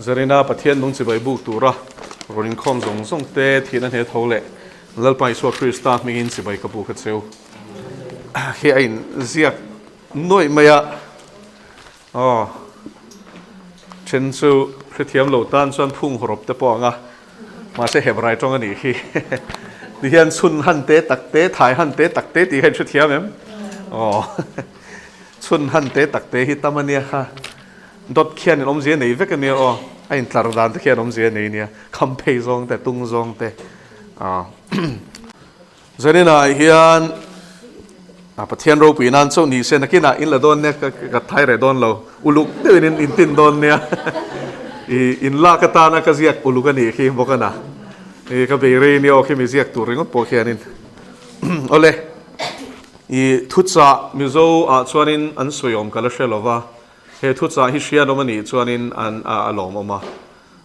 zarina pathian nung chibai buk tura ronin khom zong zong te thina he thole lalpai so krista mingin chibai kapu ka cheu he ain ziak noi maya chen chu thiam lo tan chuan phung horop te po anga ma se hebrai tong ani hi ti hian chun han te tak te thai han te tak te ti hen chu thiam em chun han te tak te hi tamania kha dot khian om je nei vek ani ain tlar dan te khian om je nei nia khampei zong te tung zong te zanina hian pathian ro pinan so ni se nakina in la don ne ka thai re don lo uluk te in tin don nia in la ka ta na ka ziak uluk ani khi bokana ka be re ni o khi mi ziak tu ring po khianin ole thutsa mizo chuanin an soyom kala shelova he thutsa hi shia nomani chuanin an alom oma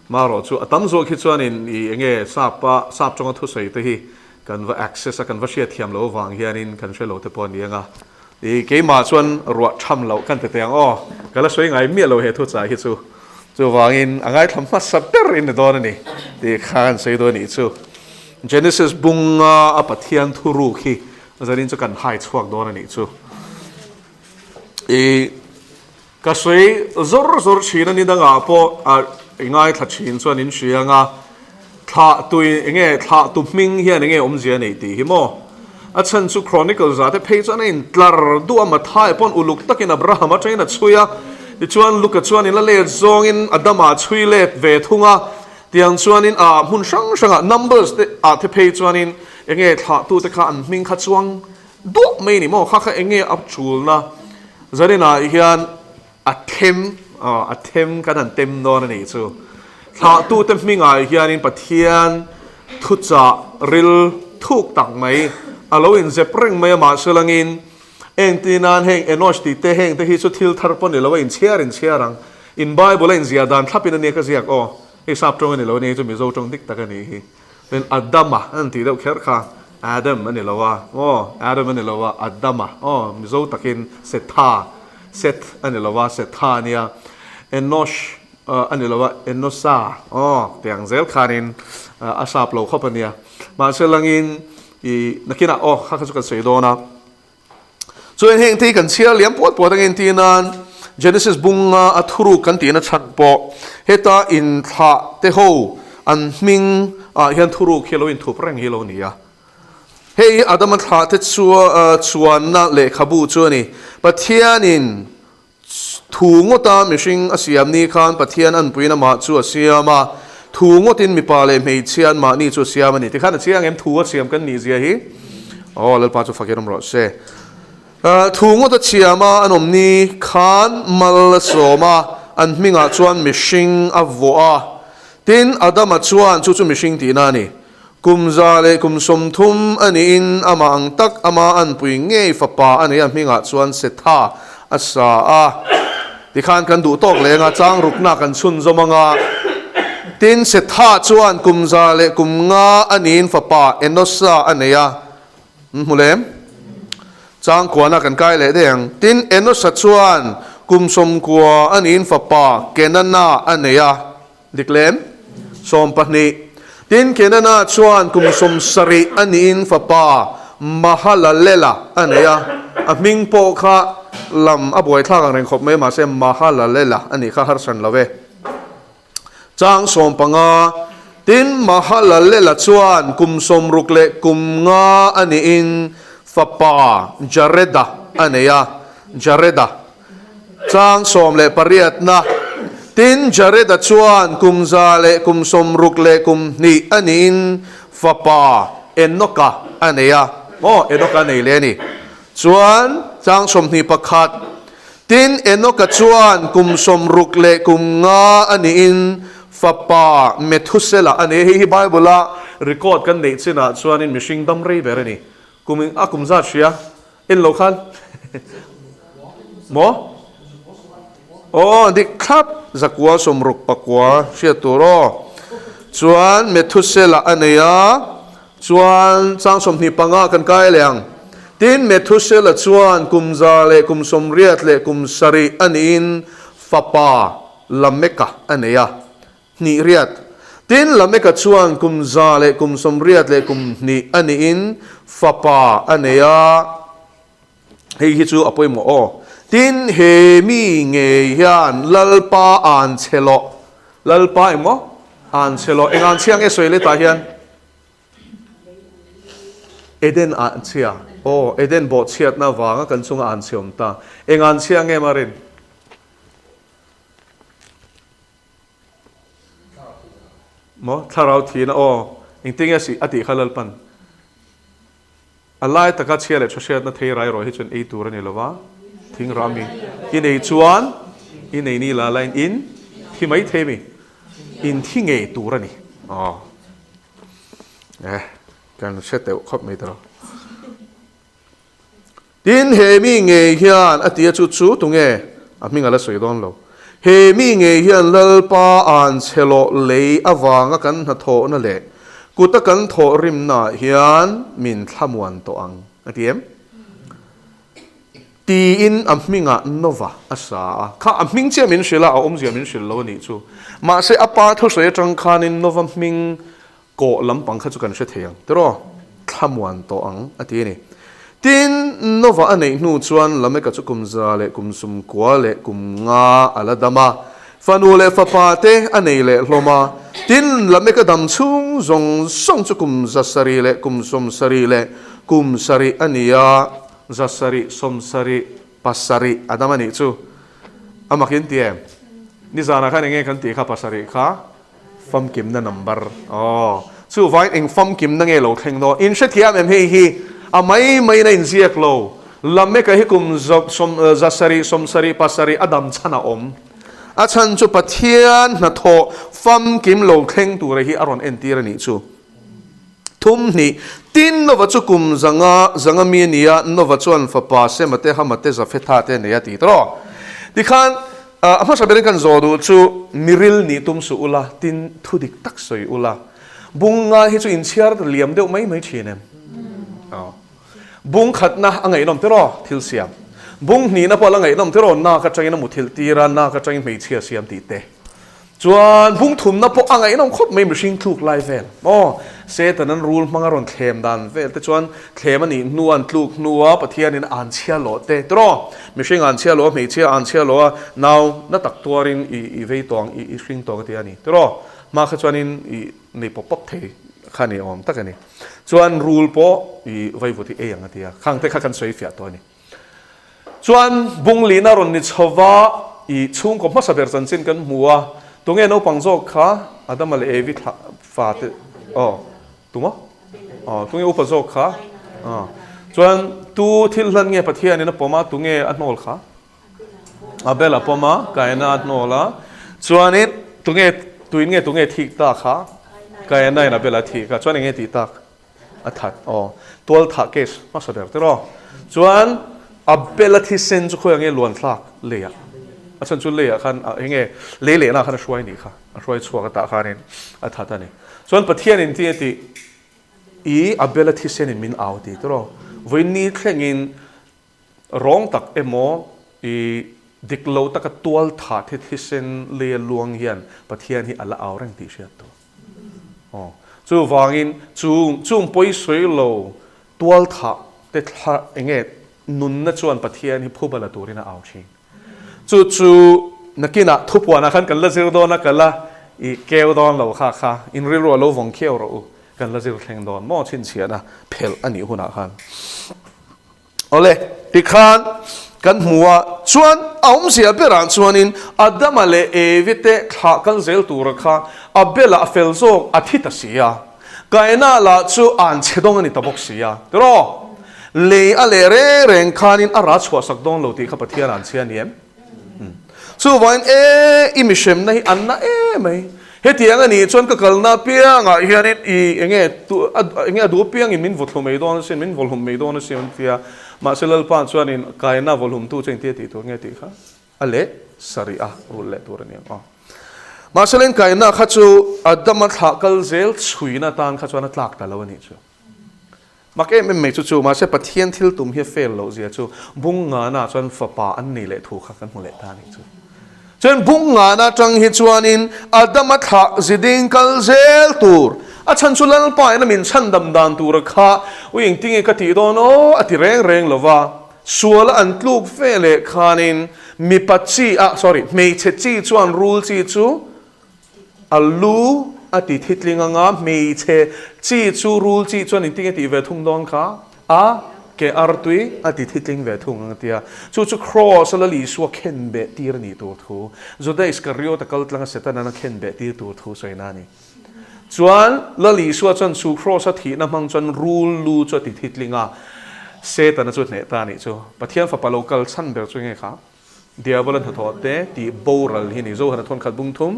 maro chu atam zo khi chuanin enge sap chonga thu sei te hi kan va access kan va shia thiam lo wang hianin kan shelo te pon nianga ke ma chuan ro tham lo kan te teng kala soi ngai mi lo he thutsa hi chu wangin angai tham ma saper in don ani te khan sei do ni chu Genesis bunga apathian thuru khi zarin chu kan hai chuak don ani chu ka sei zor china ni danga po ngai thachin chuan in hrianga tha tui enge tha tu ming hian enge omzia nei ti hi mo a chan chu chronicles ate page an in tlar du ama thai pon uluk takin abraham a traina chuya ti chuan luka chuan in la le zong in adama chui le ve thunga tiang chuan in mun sang numbers te te page chuan in enge tha tu te kha an ming kha chuang du mai ni mo kha enge ap chul na zarina hian athem kan an tem don ani chu tha tu te mingai hianin pathian thucha ril thuk tak mai aloin zepreng mai ma selangin engtinan heng enoshti te heng te hi chu thil thar pon loin chiarang in bible in ziadan thlapin ani ka ziak e sap tong ani lo ni chu mi zo tong dik tak ani hi then adama an ti deuh kher kha adam ani lowa adam ani lowa adama mi zo takin set ani lowa setha nia enosh ani lawa enosa tiang zel khanin asap lo khopania ma selangin nakina kha chu kan seidona so en heng te kan chia liam pot angin tinan Genesis bunga athuru kan tina chakpo heta in tha te ho an ming hian thuru khelo in thupreng hilo nia hei adam tha te chuan na le khabu chuani pathianin thu ngota mishing asiam ni khan pathian an puina ma chu asiama thu ngotin mi pa le mei chian ma ni chu siam ani ti khan chiang em thu asiam kan ni zia hi lalpa chu fakiram ro se thu ngota chiama anom ni khan mal soma an minga chuan mishing avwa tin adama chuan chu mishing ti na ni kumza le kumsom thum ani in ama ang tak ama an pui nge fa pa ani an minga chuan setha asa ti khan kan du tok le nga chang rukna kan chun zomanga tin setha chuan kumza le kumnga anin fa pa enosa aneya mulem chang kwana kan kai le deng tin enosa chuan kumsom kwa anin fa pa kenana aneya diklem som pahni tin kenana chuan kumsom sari anin fa pa mahalalela aneya aming po kha lam aboy thlang reng khop me ma se mahalalela ani kha har san love chang som panga tin mahalalela chuan kumsom rukle kumnga ani in fapa jareda aneya jareda chang som le pariat na tin jareda chuan kumza le kumsom rukle kumni ani in fapa enoka aneya enoka nei le ni chuan chang som ni pakhat tin enoka chuan kumsom rukle kumnga ani in fapa methusela ani hi bible record kan nei china chuan in mishing dam rei berani kumza shia in local mo dik khap zakwa somruk pakwa shia turo chuan methusela aneya chuan chang som ni panga kan kai leang tin methusela chuan kumza le kumsom riat le kumsari anin fapa lameka aneya ni riat tin lame ka chuan kum za le kum som riat le kum ni ani in fapa aneya hei hi chu apoi mo o tin he mi nge hian lalpa an chelo lalpa emo an chelo engan chiang e soile ta hian eden an chia o eden bo chiat na wanga kan chunga an chiom ta engan chiang e marin mo tharau thina o ingtinga si ati khalal pan alai taka chia le choshet na thei rai ro hi chun ei tur ani lova thing rami in ei chuan in ei ni la line in thi mai themi in thing ei tur ani kan set te khop mai tro tin he mi nge hian atia chu chu tunge a minga la soi don lo he mi nge hian lalpa an chelo lei awanga kan na tho na le kuta kan tho rim na hian min thlamuan to ang atiem ti in amminga nova asa kha aming che min shila a om zia min shil lo ni chu ma se apa tho soi tang khan in nova ming ko lampang kha chu kan she theyang tro thlamuan to ang ati ni tin nova anei nu chuan lame ka chu kum za le kum sum kwa le kum nga aladama fanu le fapate anei le hloma tin lame ka dam chung zong song chu kum za sari le kum som sari le kum sari ania za sari som sari pasari adama ni chu amakin tiem ni zana khan nge kan ti kha pasari kha fam kim na number chu vai eng fam kim na nge lo theng no in she thiam em hi amai mai na in ziak lo lamme ka hi kum som za sari som sari pasari adam chana om achan chu pathian na tho fam kim lo theng tu re hi aron en tir ni chu thum ni tin no wa chu kum zanga mi nia no wa chuan fa pa se mate ha mate za fetha te ne ya ti tro ti khan ama sabere kan zo du chu miril ni tum su ula tin thudik tak soi ula bunga hi chu in chiar liam deuh mai mai thinem bung khat na angai nom tero thil siam bung ni na pala ngai nom tero na ka changin mu thil tira na ka changin mei chia siam ti te chuan bung thum na po angai nom khop mai machine thuk lai vel se tanan rule mangaron thlem dan vel te chuan thlem ani nuan tluk nuwa pathian in an chia lo te tro machine an chia lo mei chia an chia lo now na tak tuarin i vei tong i hring tong ti ani tro ma kha chuan in i nei pop pop the khani om takani chuan rule po i vaivuti e yang atia khang te kha kan soi fia to ni chuan bung lina ron ni chowa i chung ko masa ber chan chin kan muwa tunge no pangzo kha adam al evi fa te tunga tunge upazo kha chuan tu thil hlan nge pathian ni na poma tunge anol kha abela poma kaina atnola chuan it tunge tuin nge tunge thik ta kha kaya nai na bela thi ka chuan nge ti tak athat tol tha case ma sa der tero chuan a bela thi sen chu khoya nge luan thlak leya achan chu leya khan nge le na khan shwai ni kha a shwai chhuwa ka ta khanin athat ani chuan pathian in ti i a bela thi sen in min au ti tero voin ni thlengin rong tak emo i diklo taka tol tha thi sen le luang hian pathian hi ala au rang ti sha to chu wangin chung poi soi lo tual tha te tha enge nun na chuan pathian hi phubala turina au thin chu nakina thupwana khan kan la zir do na kala i keu don lo kha in ri ro lo wong kheu ro kan la zir thleng don mo chin chia na phel ani huna khan ole ti khan kan muwa chuan aum sia beran chuanin adamale evite kha kan zel tur kha abela felzo athita sia kaina la chu an chedong ani tabok sia tro le ale re reng khanin ara chwa sak dong lo ti kha pathian an chian yem chu wain imishem nai anna mai hetiang ani chuan ka kalna pianga hianin i enge du piang in min vothum mei don sin min volhum mei don sin tia ma selal pan chuanin kaina volhum tu cheng ti tu nge ti kha ale saria rule turani ma selen kaina kha chu adama thakal zel chuina tan kha chuan tlak ta lo ni chu make me chu ma se pathian thil tum hi fel lo zia chu bunga na chuan fapa an ni le thu kha kan hule ta ni chu จนบุ้งงานะจังฮิจวานินอาดามัทะซิดิงกัลเซลตูร์อาฉันสุลันไปนะมินฉันดำดานตูระค่ะวิ่งทิ้งกติโดนโออติเร่งละว่าส่วนอันลูกเฟลคานินมีปัจจีไม่เชจีชวนรูลจีจูอัลลูอติทิตลิงงาไม่เชจีจูรูลจีชวนอินทิ้งติเวทุงดอนค่ะเกอาร์ตุยอติทิตลิงเวทุงอันเดียจูครอสละลีสวะเข็นเบตีรนีตัวทูจุดได้สกัดริโอตะกัลตังเสตันนักเข็นเบตีตัวทูสวยนานี่จวนละลีสวะจนสูครอสถีน้ำมังจนรูลลูจติทิตลิงาเสตันจุดเนตานี่จูปะเทียนฟ้าปะโลกัลชันเบลจูไงครับเดียบลันหัวเตะที่โบรัลฮินี่โจหันทนขัดบุ้งทุ่ม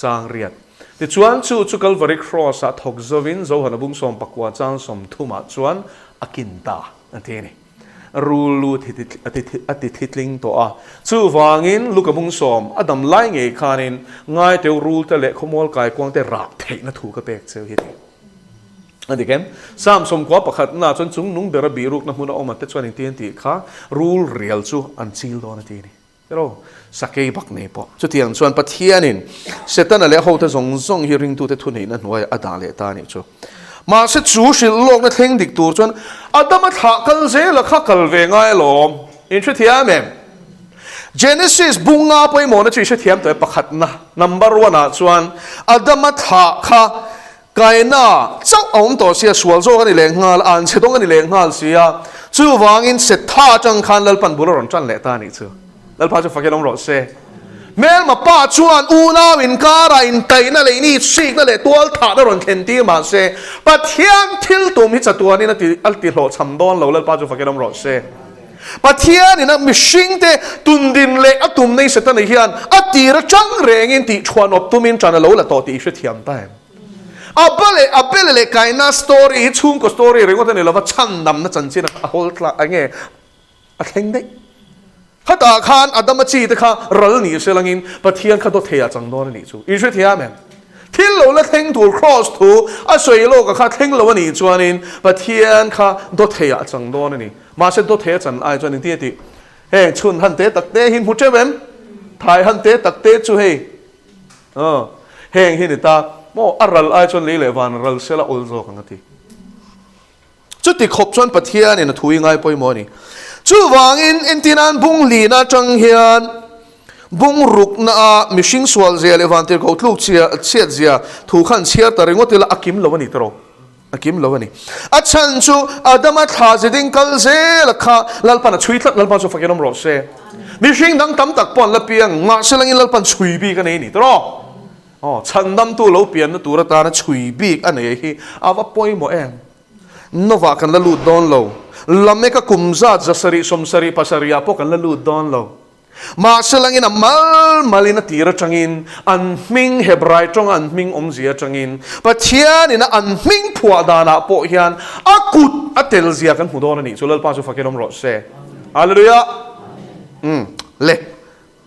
จางเรียดที่จวนจูกัลวริครอสทกจวินโจหันบุ้งสมปักวาจางสมทุ่มจวนอากินตาอันเทนี่รูลูอติทิตลิงตัวจู่วางินลูกบุงสอมอดัมไล่เงยคานินง่ายเตวรูเตเละขโมลกายกวางเตรักเทนถูกกระเปกเซลฮิตอันนี้เกมสามสมกว่าประคัดน่าจนจุงนุ่งเดรบีรุกนักมุนเอามาเตชวนอินเตียนตีค่ะรูลเรียลจู่อันซิลโดนทีนี่เราสักเกย์บักเนปจุดที่อันส่วนปะเทียนินเสตันอะไรเขาเตจงฮิริงตูเตทุนนี่นั่นว่าอดาเลตานี่จู่มาเสจูสิโลกนั่นเทงดิกตัวจนอาดามัทะกัลเซลข้ากัลเวงไงลมอินทรีย์เมม Genesis บุงอาไปหมดนะจีเสียมตัวประคัดนะ number one นะจวนอาดามัทะข้าไกน่าเจ้าองค์ตัวเสียสวลโซกันนี่แหงงาอันเสดงกันนี่แหงงาเสียจู่วางอินเสร็จท่าจังคันลลปันบุรุษจันเลตานี่จู่ลลพาจะฟังกันลมรถเซเมลมาป้าชวนอูนาวินการาอินไตนั่นเลยนี่สิกนั่นเลยตัวถาดรอนเคนตีมาเซปัทยันทิลตุมิจัตัวนี่นะที่อัลติโหชัมดอนเราเล่าป้าจะฟังกันลมรถเซปัทยันนี่นะมิชิงเตตุนดินเละตุมในสตันเฮียนอัตีระจังเรงอินติชวนอบตุมินจันเราเล่าต่อตีชุดเทียมไปอับเบลเลยกายน่าสตอรี่ชุ่มก็สตอรี่เรื่องว่าเนี่ยเราว่าชันดำนะจันจีนะโฮลต์ละไอ้เงี้ยอะเข่งได้ข้าตาขานอาดามจีตะข้ารัลนี่เสลังอินปะเทียนข้าตัวเทียจังโดนนี่จูอีช่วยเทียแมนที่เราเล่เทงถูครอสถูอาศัยโลกข้าเทงเราวันนี้จวนอินปะเทียนข้าตัวเทียจังโดนนี่มาเสร็จตัวเทียจังไอจวนอินที่ติเฮ้ชุนหันเตตักเตหินหูเจ็บเอ็มถ่ายหันเตตักเตจูเฮเฮงหินตาโมอารัลไอจวนลีเลวันรัลเซลาอุลโซกันทีจุดที่ขบจวนปะเทียนี่นะถุยง่ายไปหมดนี่จู่วางอินตินันบุงลีน่าจังเฮียนบุงรุกน่ามิชิงสวลเซียเลวันเตอร์เขาทุกเชียเซียถูกขันเชียตริงว่าที่ละอากิมลวันนี้ตรออากิมลวันนี้อาฉันจู่อาดามัทฮาซิดิงกัลเซลค่ะลัลปันช่วยลัลปันช่วยฟังกันน้ำรสเซมิชิงดังตั้มตักปอนละเปียงงาเสลังอินลัลปันช่วยบีกันนี่ตรอฉันดำตัวเราเปลี่ยนตัวตานะช่วยบีกันนี่ฮีอาวะปอยโมเองนว่ากันละลูดดอนเราลำเมกกุมซาจะสริสมสริปัสริยาพวกกันละลูดดอนเรามาเสลังอินมาลินตีระจังอินอันมิงเฮบรายจงอันมิงอมเสียจังอินปัจเจียนี่นะอันมิงผัวดานาโปเฮียนอากุดอัตเตลเซียกันหูดอนนี่สุลลปาสุฟักเกนอมรสเซฮาเลลูยาเละ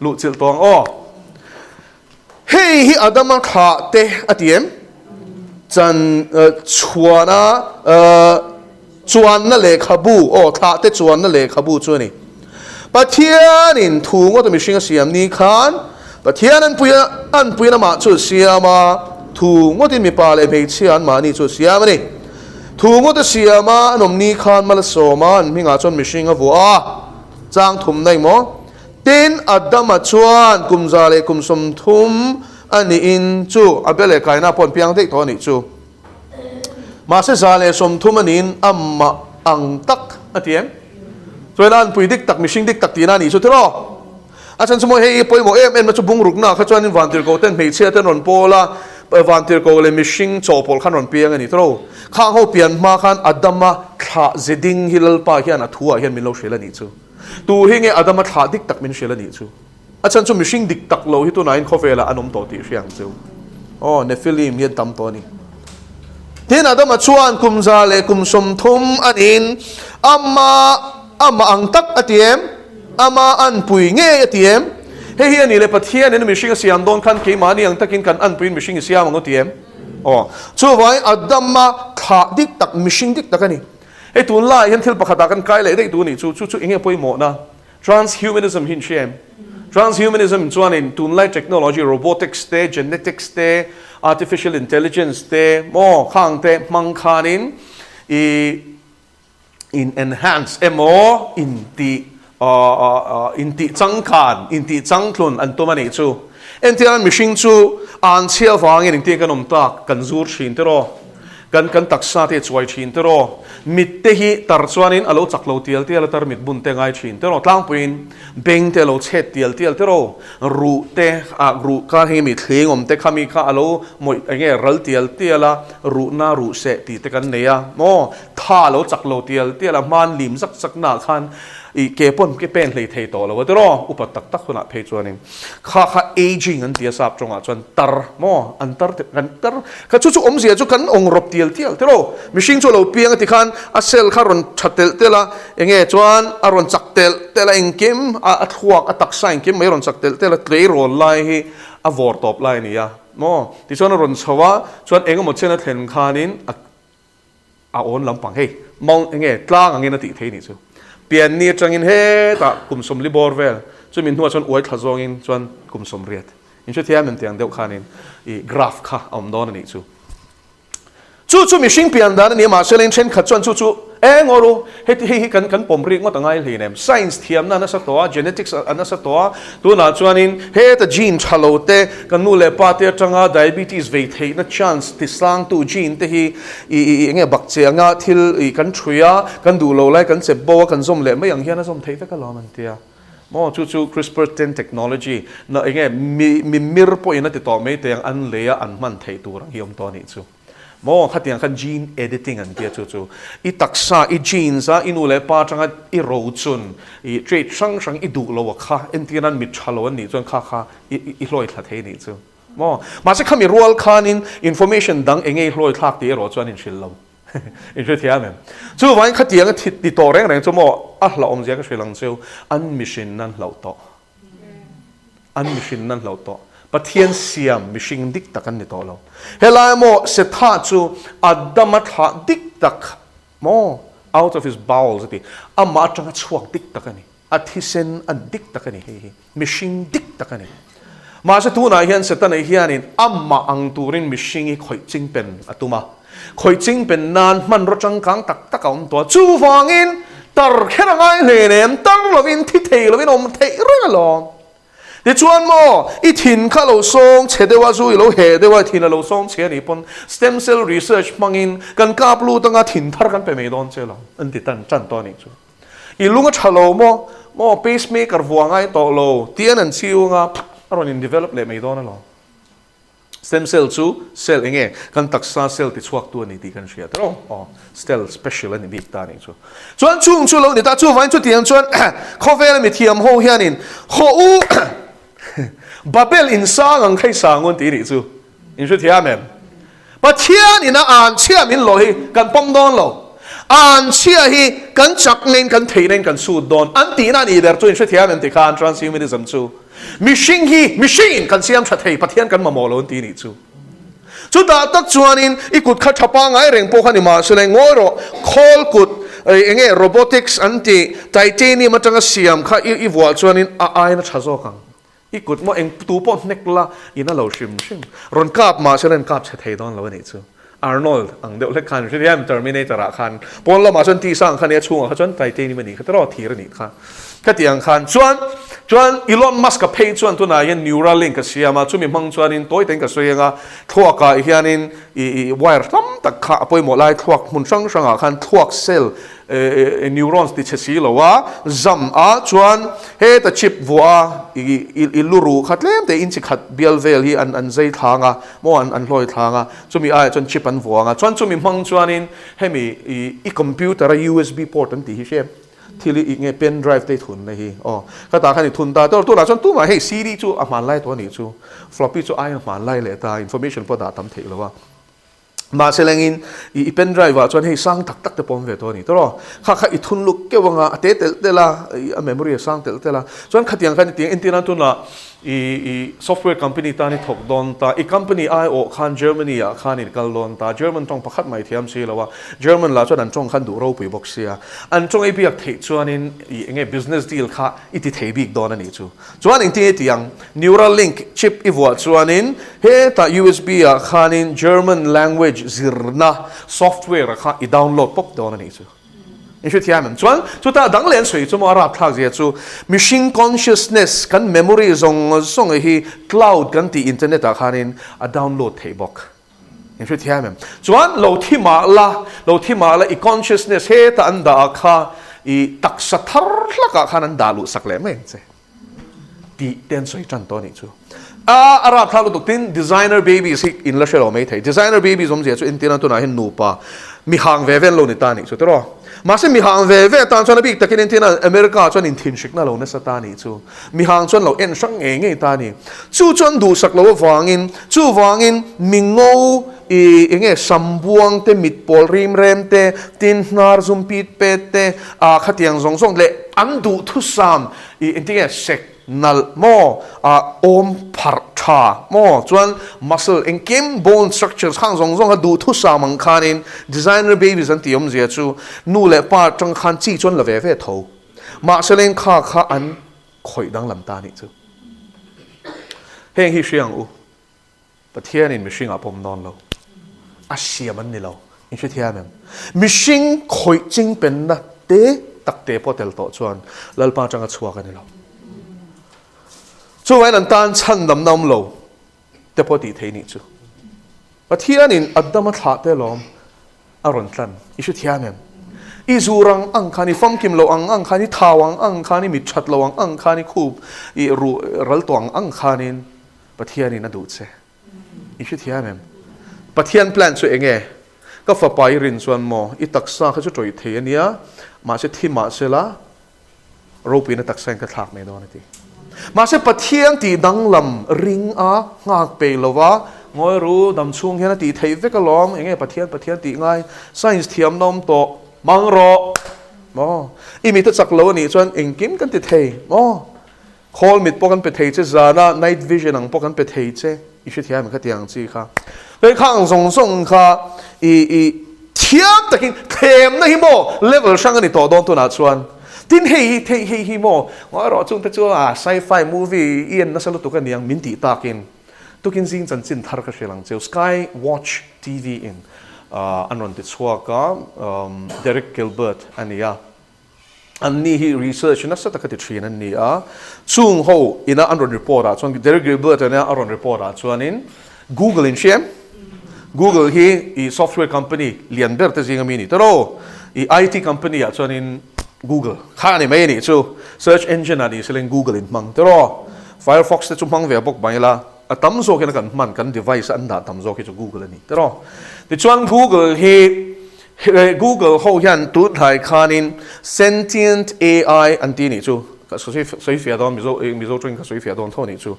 ลูดจิลตองอ้อเฮ้ยอาดัมขาเตะอติเอ็มจันชวนาจวนนั่นเลยขบูท่าเตจวนนั่นเลยขบูจวนนี่ปัทเทียนินถูงว่าจะมีสิ่งเสียมนี้ขันปัทเทียนั้นปุยนมาจุดเสียมาถูงว่าที่มีปลาเลยไม่เชียนมานี่จุดเสียมานี่ถูงว่าจะเสียมานมนี้ขันมาละโซมันมีงาจนมีสิ่งกับวัวจางทุ่มได้มั้งเต้นอัดดมาจวนกุมซาเลกุมสมทุ่มอันนี้อินจูอับเบลเลยไก่หน้าปนเพียงเด็กตัวนี้จูมาเสซาเลสมทุมันอินอัมมาอังตักอะเทียมส่วนนั้นปุยดิกตักมิชิงดิกตักตีนานี่สุดที่รออาจารย์สมมติให้ปุยโมเอ็มมาจุบุงรุกนาข้าจวนนิวันติร์โกเต้นไม่เชื่อเต้นรอนโปละวันติร์โกเลยมิชิงโจโปลขันรอนเปียงอันนี้ที่รอข้าเขาเปลี่ยนมาขันอัดดัมมาขาเจดิงฮิลล์ปาเฮียนทัวเฮียนมิโลเชลนี่จูตัวเฮงอัดดัมมาขาดิกตักมินเชลนี่จูอาจารย์สมมิชิงดิกตักโลฮิตัวไหนเขาเวลาอันนมโตตีเชียงจูเนฟิลิมเย็นตั้มตัวนี้ที่นั่นมาชวนกุมซาเลกุมสมทุมอันอินอามาอังตักอติเอ็มอามาอันปุยเงยอติเอ็มเฮียนี่เลยปะเทียนี่มิชิงเสียงโดนขันเกี่ยมานี่อังตักินกันอันปุยมิชิงเสียมังอติเอ็มช่วยไว้อัดดัมมาขาดิกตักมิชิงดิกตักนี่ตัวล่ายันทิลปะขัดกันไกลเลยได้ตัวนี้ชูอิงเงี้ยปุยหมดนะ transhumanism หินเชม transhumanism chuan in tunlai technology robotics te genetics te artificial intelligence te mo khang te mang khanin in enhance emo in ti changkhan in ti changthlun an tumani chu entian machine chu an chial wangin in ti kanom tak kan zur thin te ro kan taksa te chuai thin te ro mit te hi tar chuanin alo chaklo tial tial tar mit bun te ngai thin te ro tlang puin beng te lo chet tial tial te ro ru te ru ka hi mi thling om te khami kha alo moi nge ral tial tiala ru na ru se ti te kan neya mo tha lo chaklo tial tiala man lim sak sak na khan i ke pon ke pen hlei thei to lo te ro upat tak tak khuna phei chuanin kha aging an tia sap chonga chuan tar mo an tar kan tar kha chu om zia chu kan ong rop tial tial te ro mihring chu lo piang ti khan a sel kha ron thatel tela enge chuan a ron chaktel tela engkim a thuak a taksa engkim mai ron chaktel tela tlei rol lai hi a vor top lai ni ya mo ti chuan ron chawa chuan engemaw chena thlen khanin a on lampang hei mong enge tlang angin ati thei ni chu pian ni changin he ta kumsom li bor vel chu min hnuah chuan uai thazong in chuan kumsom riat in chu thiam an tiang deuh khanin I graph kha om don ani chu mihring pian dan ani ma selen chen khat chuan chu engoru he kan pom ri ngot angai hlinem science thiam na sa to genetics ana sa to tu na chuanin he ta gene thalo te kan nu le pa te tanga diabetes ve thei na chance ti sang tu gene te hi nge bak che anga thil kan thuya kan du lo lai kan chep bo kan som le mai ang hian som thei ve ka lo man tia mo chu CRISPR-10 technology na nge mi mir po ina ti to me te an le an man thei tur ang hiom to ni chu mo khatiang khan gene editing an tia chu I taksa I genes a inule pa tanga I ro chun I trait sang I du lo kha entian mit thalo an ni chuan kha I hloi thla thei ni chu mo ma se khami rual khanin information dang enge hloi thak ti ro chuan in shil lo in chu thiam chu wain khatiang ti to reng chu mo a hla om zia ka shrilang chu an mission nan hlo to an mission nan hlo to pathian siam mishing dik takan ni to lo helai mo se tha chu adama tha dik tak mo out of his bowels ati ama tanga chuak dik takani athisen an dik takani he mishing dik takani ma se tu na hian se tan hianin amma ang turin mishing I khoi chingpen atuma khoi chingpen nan man ro chang kang tak tak om to chu wangin tar khenangai hlenem tar lovin thi thei lovin om thei relo Di chuan mo I thin kha lo song chedewa zu lo he dewa thin lo song che ni pon stem cell research mangin kan ka plu tanga thin thar kan pe me don che lo an ti tan chan to ni chu I lunga thalo mo pacemaker vuangai to lo tian an chiu nga aron in develop le me don lo stem cell chu cell enge kan taksa cell ti chuak tu ni ti kan shia tro cell special ani big ta ni chu chuan chung chu lo ni ta chu vain chu tiang chuan khovel mi thiam ho hianin ho u Babel in sang ang khai sangon ti ri chu in chu thiam em pathian in an chiam in lo hi kan pom don lo an chia hi kan chak len kan thei len kan su don an ti na ni der chu in chu thiam em ti khan transhumanism chu machine kan siam tha thei pathian kan ma mo lo ti ni chu chu da tak chuanin ikut kha thapa ngai reng po khani ma sele ngoro khol kut enge robotics anti titanium atanga siam kha I wal chuanin ai na thazo kang ikut mo eng tu pon nekla ina lo shim ron kap ma selen kap che thei don lo ni chu Arnold ang deuh le khan riam Terminator a khan pon lo ma chon ti sang khan e chung kha chon titanium ni kha tro thir ni kha tiang khan chuan Elon Musk ka page chuan tu na yan Neuralink ka siama chumi mang chuan in toy teng ka soyenga thuaka hianin I wire tam tak kha apoi mo lai thuak mun sang a khan thuak cell neurons ti chesi lo wa zam a chuan he ta chip wa I luru khatlem te in chi khat bialvel hi an zai thanga mo an hloi thanga chumi a chuan chip an wa nga chuan chumi mang chuan in hemi I computer a USB port an ti hi shem thili nge pen drive te thun na hi ka ta khani thun ta to la chon tu ma he CD chu a man lai to ni chu floppy chu ai man lai le ta information po da tam thei lo wa ma selengin I pen drive wa chon he sang tak tak te pom ve to ni to ro kha I thun luk ke wanga ate tel tela a memory sang tel tela chon khatiang khani ti entina tu na software company ta ni thok don ta company ai o khan Germany a khan in kal don ta German tong pakhat mai thiam si lawa German la chuan an tong khan du ro pui box sia an tong ai biak thei chuan in enge business deal kha iti thei bik don ani chu chuan in ti tiang Neuralink chip iwa chuan in he ta USB a khan in German language zirna software kha I download pop don ani chu in should hear chuan chu ta dang len sui chu mo rap thak je chu machine consciousness kan memory zong hi cloud kan ti internet a khanin a download thei bok in should hear chuan lo thi ma la I consciousness he ta an da kha I tak sa thar laka khanan dalu sakle me che ti ten soi chan to ni chu ara thalo tok tin designer babies hi in la shelo me thei designer babies om je chu in tin tu na hin nu pa mi hang ve ven lo ni ta ni chu tro mà xem mi hàng về tan cho nó bị tất nhiên là America cho nên thiên sức na lâu na sa ta ni chu mi hàng cho lâu en sang nghe ta ni chu chọn đủ sắc lâu vàng in mình ngô nghe sambuang te mit pol rim rem te tin nar zum pit pet te khát tiếng zong lệ ăn đủ thu sam in tiếng sek nal mo om phar tha mo chuan muscle and kim bone structures hang zong du thu sa mang khanin designer babies an tiom zia chu nu le pa tang khan chi chuan la ve tho ma selen kha an khoi dang lam ta ni chu heng hi hriang u pathian in mishing apom non lo a siam an ni lo in she thia mem mishing khoi ching pen na te tak te potel to chuan lalpa tanga chuak ani lo chu an tan chan dam nam lo te poti thei ni chu pathian in adama tha te lom aron tlan isu thia mem izurang ang khani fam kim lo ang khani thawang ang khani mit that lo ang khani khub I ru ral tong ang khanin pathian in adu che isu thia mem pathian plan chu enge ka fa pai rin chuan mo I taksa kha chu troi thei ania ma se thima se la ropi na taksa ka thak me do na ti mà sẽ bắt thiên tỷ đăng lâm ring á ngạc bể lova ngồi ru đầm chung hiện tỷ thấy với cái lom nghe bắt thiên tỷ ngay science thiam nom to mang ro mo imi tất sắc lâu này chuan in kim kan tỷ thấy mo call mit pokan pe thấy chứ zana night vision ang pokan pe thấy chứ isu thiam mình cái tiếng chi kha cái khang song kha thiam takin them na hi mo level sang ani to don to na chuan tin hi mo ngoi ro chung te chu sci-fi movie ian na salu tu kan yang min ti takin tukin jing chan chin thar ka shelang cheu Sky Watch TV in anon ti chua ka Derek Gilbert ania anni hi research na sa takati thin ania chung ho ina anon report a chuan Derek Gilbert ania anon report a chuan in Google in shem Google hi software company lian ber te jing amini taro IT company a chuan in Google kha ni mai ni chu search engine ani seleng Google in mang tero Firefox te chu mang ve bok bai la atam zo ken kan kan device an da tam zo ki chu Google ani tero ti chuan Google Google ho hian tu thai khanin sentient AI anti ni chu ka soi fia don mi zo tring ka soi fia don thoni chu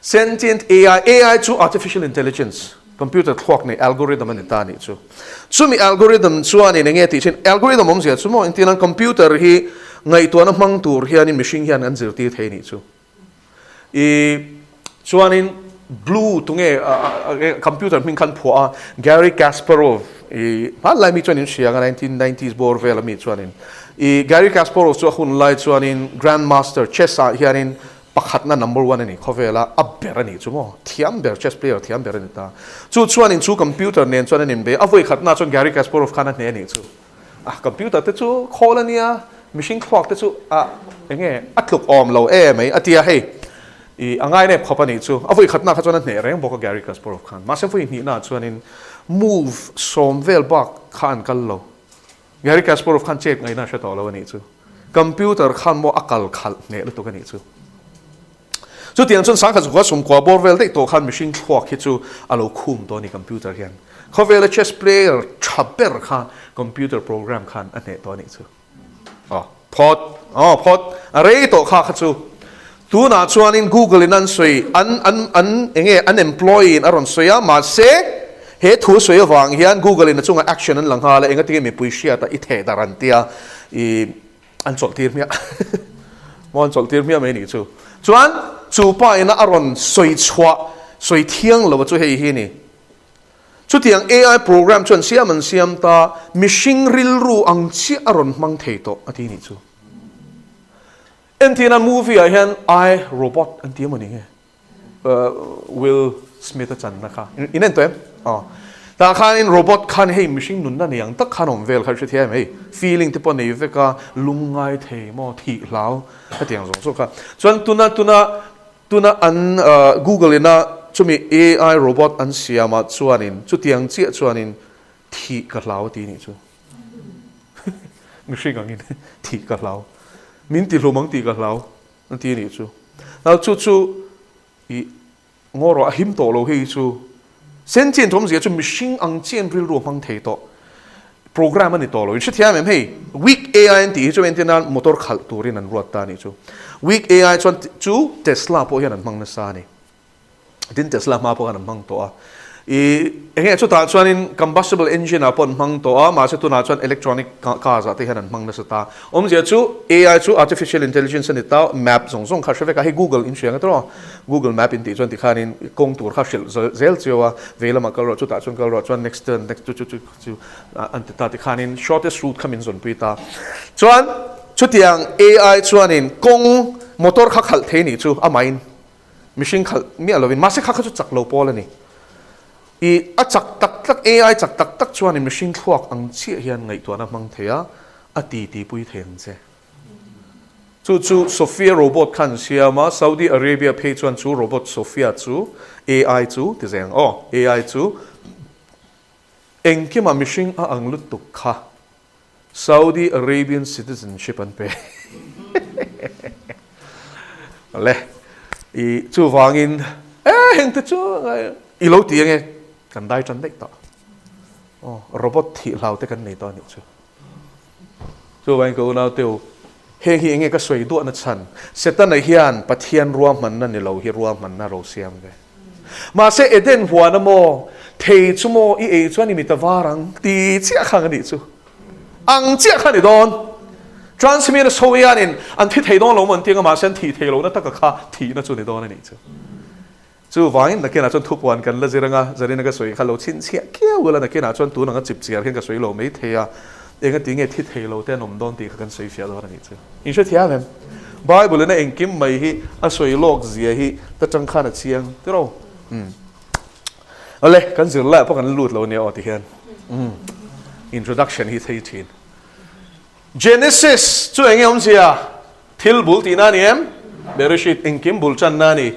sentient AI chu artificial intelligence computer clock ni algorithm ani ta ni chu chumi algorithm chuan in nge ti chin algorithm om zia chumo in tinan computer hi ngai to na mang tur hian in machine hian an zirti thei ni chu chuan in blue tunge computer min khan phua Gary Kasparov pa lai mi chuan in shia 1990s bor vel mi chuan in Gary Kasparov chu hun lai chuan in grandmaster chess hian in pakhat na number 1 ani khovela abber ani chumo thiam ber chess player thiam ber ani ta chuan in chu computer nen chuan in be avoi khatna chuan Gary Kasparov khana ne ani chu computer te chu kholania machine clock te chu enge atluk om lo mai atia hei angai ne khopani chu avoi khatna kha chuan ne reng bok Gary Kasparov khan ma se foi ni na chuan in move som vel bak khan kal lo Gary Kasparov khan check ngai na sha to lo ani chu computer khan mo akal khal ne lo to kani chu chu tiang chun sang kha chu sum kwa bor vel dei to khan machine clock hi chu alo khum to ni computer hian khovela chess player chaper khan computer program khan ane to ni chu pot array to kha chu tu na chuan in Google in an soi an enge unemployed in aron soya ma se he thu soi awang hian Google in chunga action an lang hala enga ti mi puisia ta I the darantia an chol tir mia mon chol tir mia mai ni chu chuan chu pa ina aron soi chwa soi thiang lo chu hei hi ni chu tiang AI program chuan siam ta mishing ril ru ang chi aron mang thei to ati ni chu entina movie a hian I Robot anti mani nge Will Smith chan na kha inen to em ta khan in robot khan hei mishing nun na niang tak khanom vel khar thiam hei feeling te pon nei veka lungai thei mo thi lau atiang zong so kha chuan tuna an Google ina chumi AI robot an siama chuanin chu tiang chi chuanin thi ka lau ti ni chu mishing angin thi ka lau min ti lomang ti ka lau an ti ni chu now chu i ngoro him to lo hei chu sen chen thom sia chu mishing ang chen ril ro mang thei to program ani to lo chi thiam em hei weak AI ti chu entina motor khal turin an ruat ta ni chu weak AI chu Tesla po hian an mang na sa ni din Tesla ma po an mang to a enge chu ta chuanin combustible engine apon mang to a ma se tu na chuan electronic cars ate hian an mang na sa ta zia chu AI chu artificial intelligence ani ta map zong kha shwe ka hi Google in sheng atro Google map in ti chuan ti khanin kong tur kha shil zel chiwa vela ma kal ro chu ta chuan kal ro chuan next chu an ta ti khanin shortest route khamin zon pui ta chuan chu tiang AI chuanin kong motor kha khal the ni chu amain machine khal mi alovin ma se kha chu chak lo pol ani a chak tak AI chak tak chuan in machine thuak ang chi hian ngai to na mang theya ati ti pui theng che chu Sophia robot khan siama Saudi Arabia phe chuan chu robot Sophia chu AI chu ti zeng AI chu engkima machine a ang lut tuk kha Saudi Arabian citizenship an pe le chu wangin heng te chu i lo ti nge kan dai chan dek ta robot thi lau te kan nei to ni chu wang ko na teu he hi nge ka soi do na chan setan na hian pathian ruam man na ni lo hi ruam man na ro siam ve ma se eden huwa na mo thei chu mo i chuan ni mi ta warang ti chia khang ni chu ang chia khan ni don transmit so yanin an thi thei don lo mon tinga ma sen thi thei lo na ta ka kha thi na chu ni don ni chu wangin na kena chon thupuan kan la ziranga zarina ka soi khalo chin chia kia wala na kena chon tu na chip chiar hen ka soi lo mei theya enga tinge thi thei lo te nom don ti kan soi fia do ni chu in sha thia mem bible na engkim mai hi a soi lok zia hi ta chang khana chiang ti ro ale kan zir la pa kan lut lo ne o ti hian introduction hi thei thin Genesis chu engem sia thil bul ti na ni em bereshit engkim bul chan na ni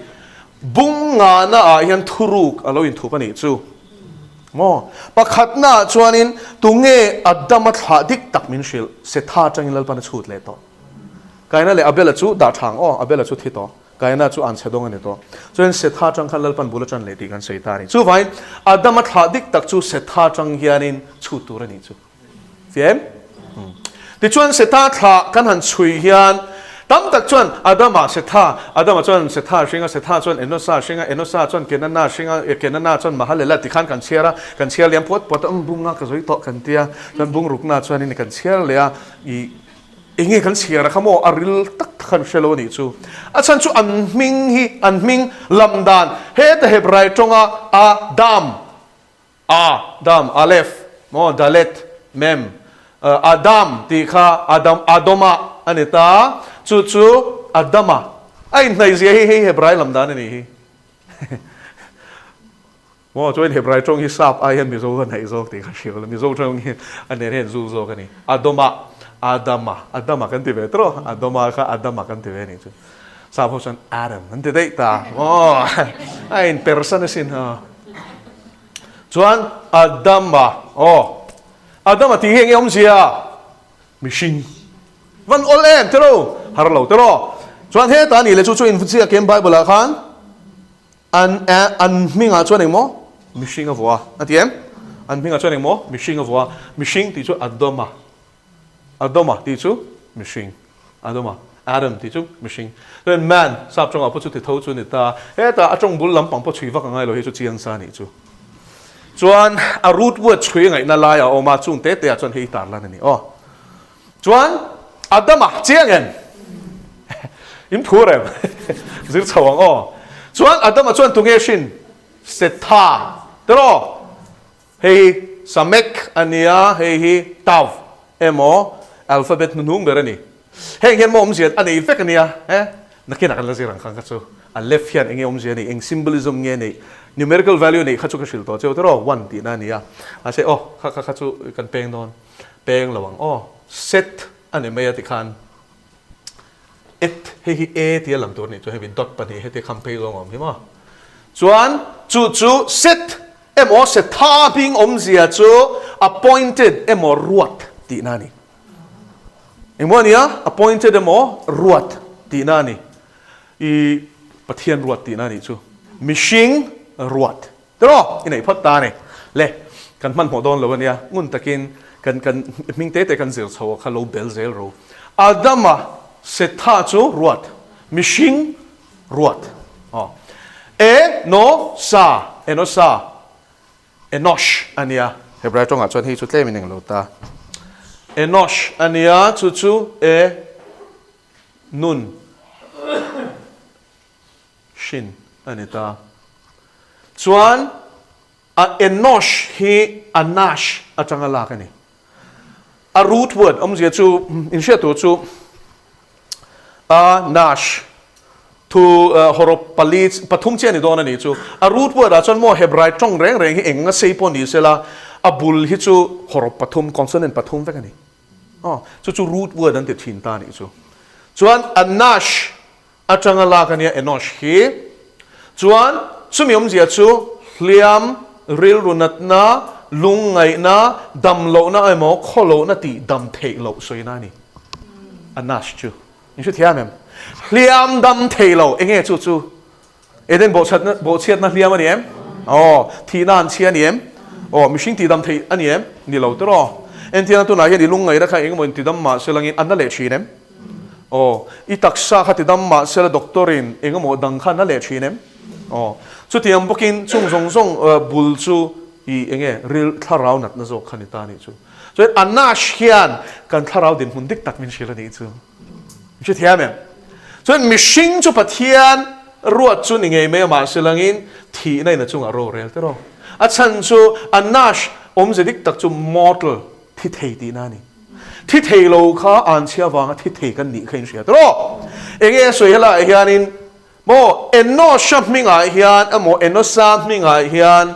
bunga na a hian thuruk alo in thup ani chu pakhat na chuanin tunge adama thla dik tak min shil se tha changin lalpan chhut le to kaina le abela chu da thang abela chu thi to kaina chu an chedong ani to chuan se tha chang khan lalpan bulachan le ti kan sei ta ni chu vain adama thla dik tak chu se tha chang hianin chu tur ani chu fiam ti chuan se tha thla kan han chui hian tam tak chuan adama chuan se tha chuan enosa chuan kenana chuan mahalela ti khan kan chiar liam pot bunga ka zoi to kan tia chuan bung rukna chuan in kan chiar lea I inge kan chiar khamo aril tak khan shelo ni chu achan chu an ming lamdan he ta hebrai tonga adam alef mo dalet mem adam ti kha adoma anita chu adama ai nei zia hi hebrai lamdan ani hi mo join hebrai tong hi sap ai hem mizo kan hai zo ti kha shiol mizo tong hi ane ren zu zo kan ni adama kan ti vetro adama kan ti ve ni chu sap ho san adam an ti dei ta ai in person sin chuan adama ti heng yom sia machine van olen tero har lo tero chuan he ta ni le chu in fuchia kem bible khan an minga chuan mo machine of war atiem an minga chuan mo machine of war machine ti chu adoma ti chu machine adam ti chu machine then man sap chong apu chu ti tho chu ni ta he ta atong bul lam pang po chui wa ka ngai lo he chu chiang sa ni chu chuan a root word chui ngai na la ya o ma chung te chuan he tar lan ni chuan adama chiangen im thu rem zir chawang o chuan adam a chuan tunge shin setha tro hei samek ania hei hi tav emo alphabet nung berani heng hen mo omziat ani vek ania nakina kan lazirang khang chu a left hand enge omziat ni eng symbolism nge ni numerical value ni khachu ka shil to chu tro 1 ti na nia a se kha chu kan peng don peng lawang set ani me ati khan et hei e ti lam tur ni chu hei dot pa ni hei te kham pe long om hi ma chuan chu set emo setha bing omzia chu appointed emo ruat ti na ni Emonia appointed emo ruat ti na ni I pathian ruat ti na ni chu mishing ruat tro inai phat ta ne le kan man mo don lo ania ngun takin kan ming te kan zir chaw kha lo bel zel ro adama setha chu ruat mishing ruat enosh ania hebrai tonga chon hi chu tle min lo ta enosh ania chu nun shin anita chuan a enosh hi anash atanga la kani a root word zia chu in shia tu chu nash to horop palit pathum che ni don ani chu a root word a chon mo hebrai tong reng hi enga sei pon ni sela a bul hi chu horop pathum consonant pathum ve kani chu root word an te thin ta ni chu chuan anash atanga la kani enosh hi chuan chumi zia chu hliam ril runat na lungai na dam lo na emo kholo na ti dam thei lo soina ni anash chu in shu thia mem hliam dam thei lo enge chu eden bo chat na hliam ani em thi nan chia ni em mishing ti dam thei ani em ni lo tro en tia tu na hi ni lungai ra kha eng mon ti dam ma selangin an na le chinem I taksa kha ti dam ma sel doctorin eng mo dang kha na le chinem chu tiam bokin chung song bul chu I enge ril tharau nat na zo khanita ni chu so anash hian kan tharau din hun dik tak min shila ni chu chu thia mem so mishing chu pathian ruat chu ni nge me ma selangin thi nai na chung a ro rel te ro a chan chu anash zedik tak chu mortal thi thei ti na ni thi thei lo kha an chia wanga thi thei kan ni khain sia tro enge soila hianin mo enno shapminga hian amo enno samminga hian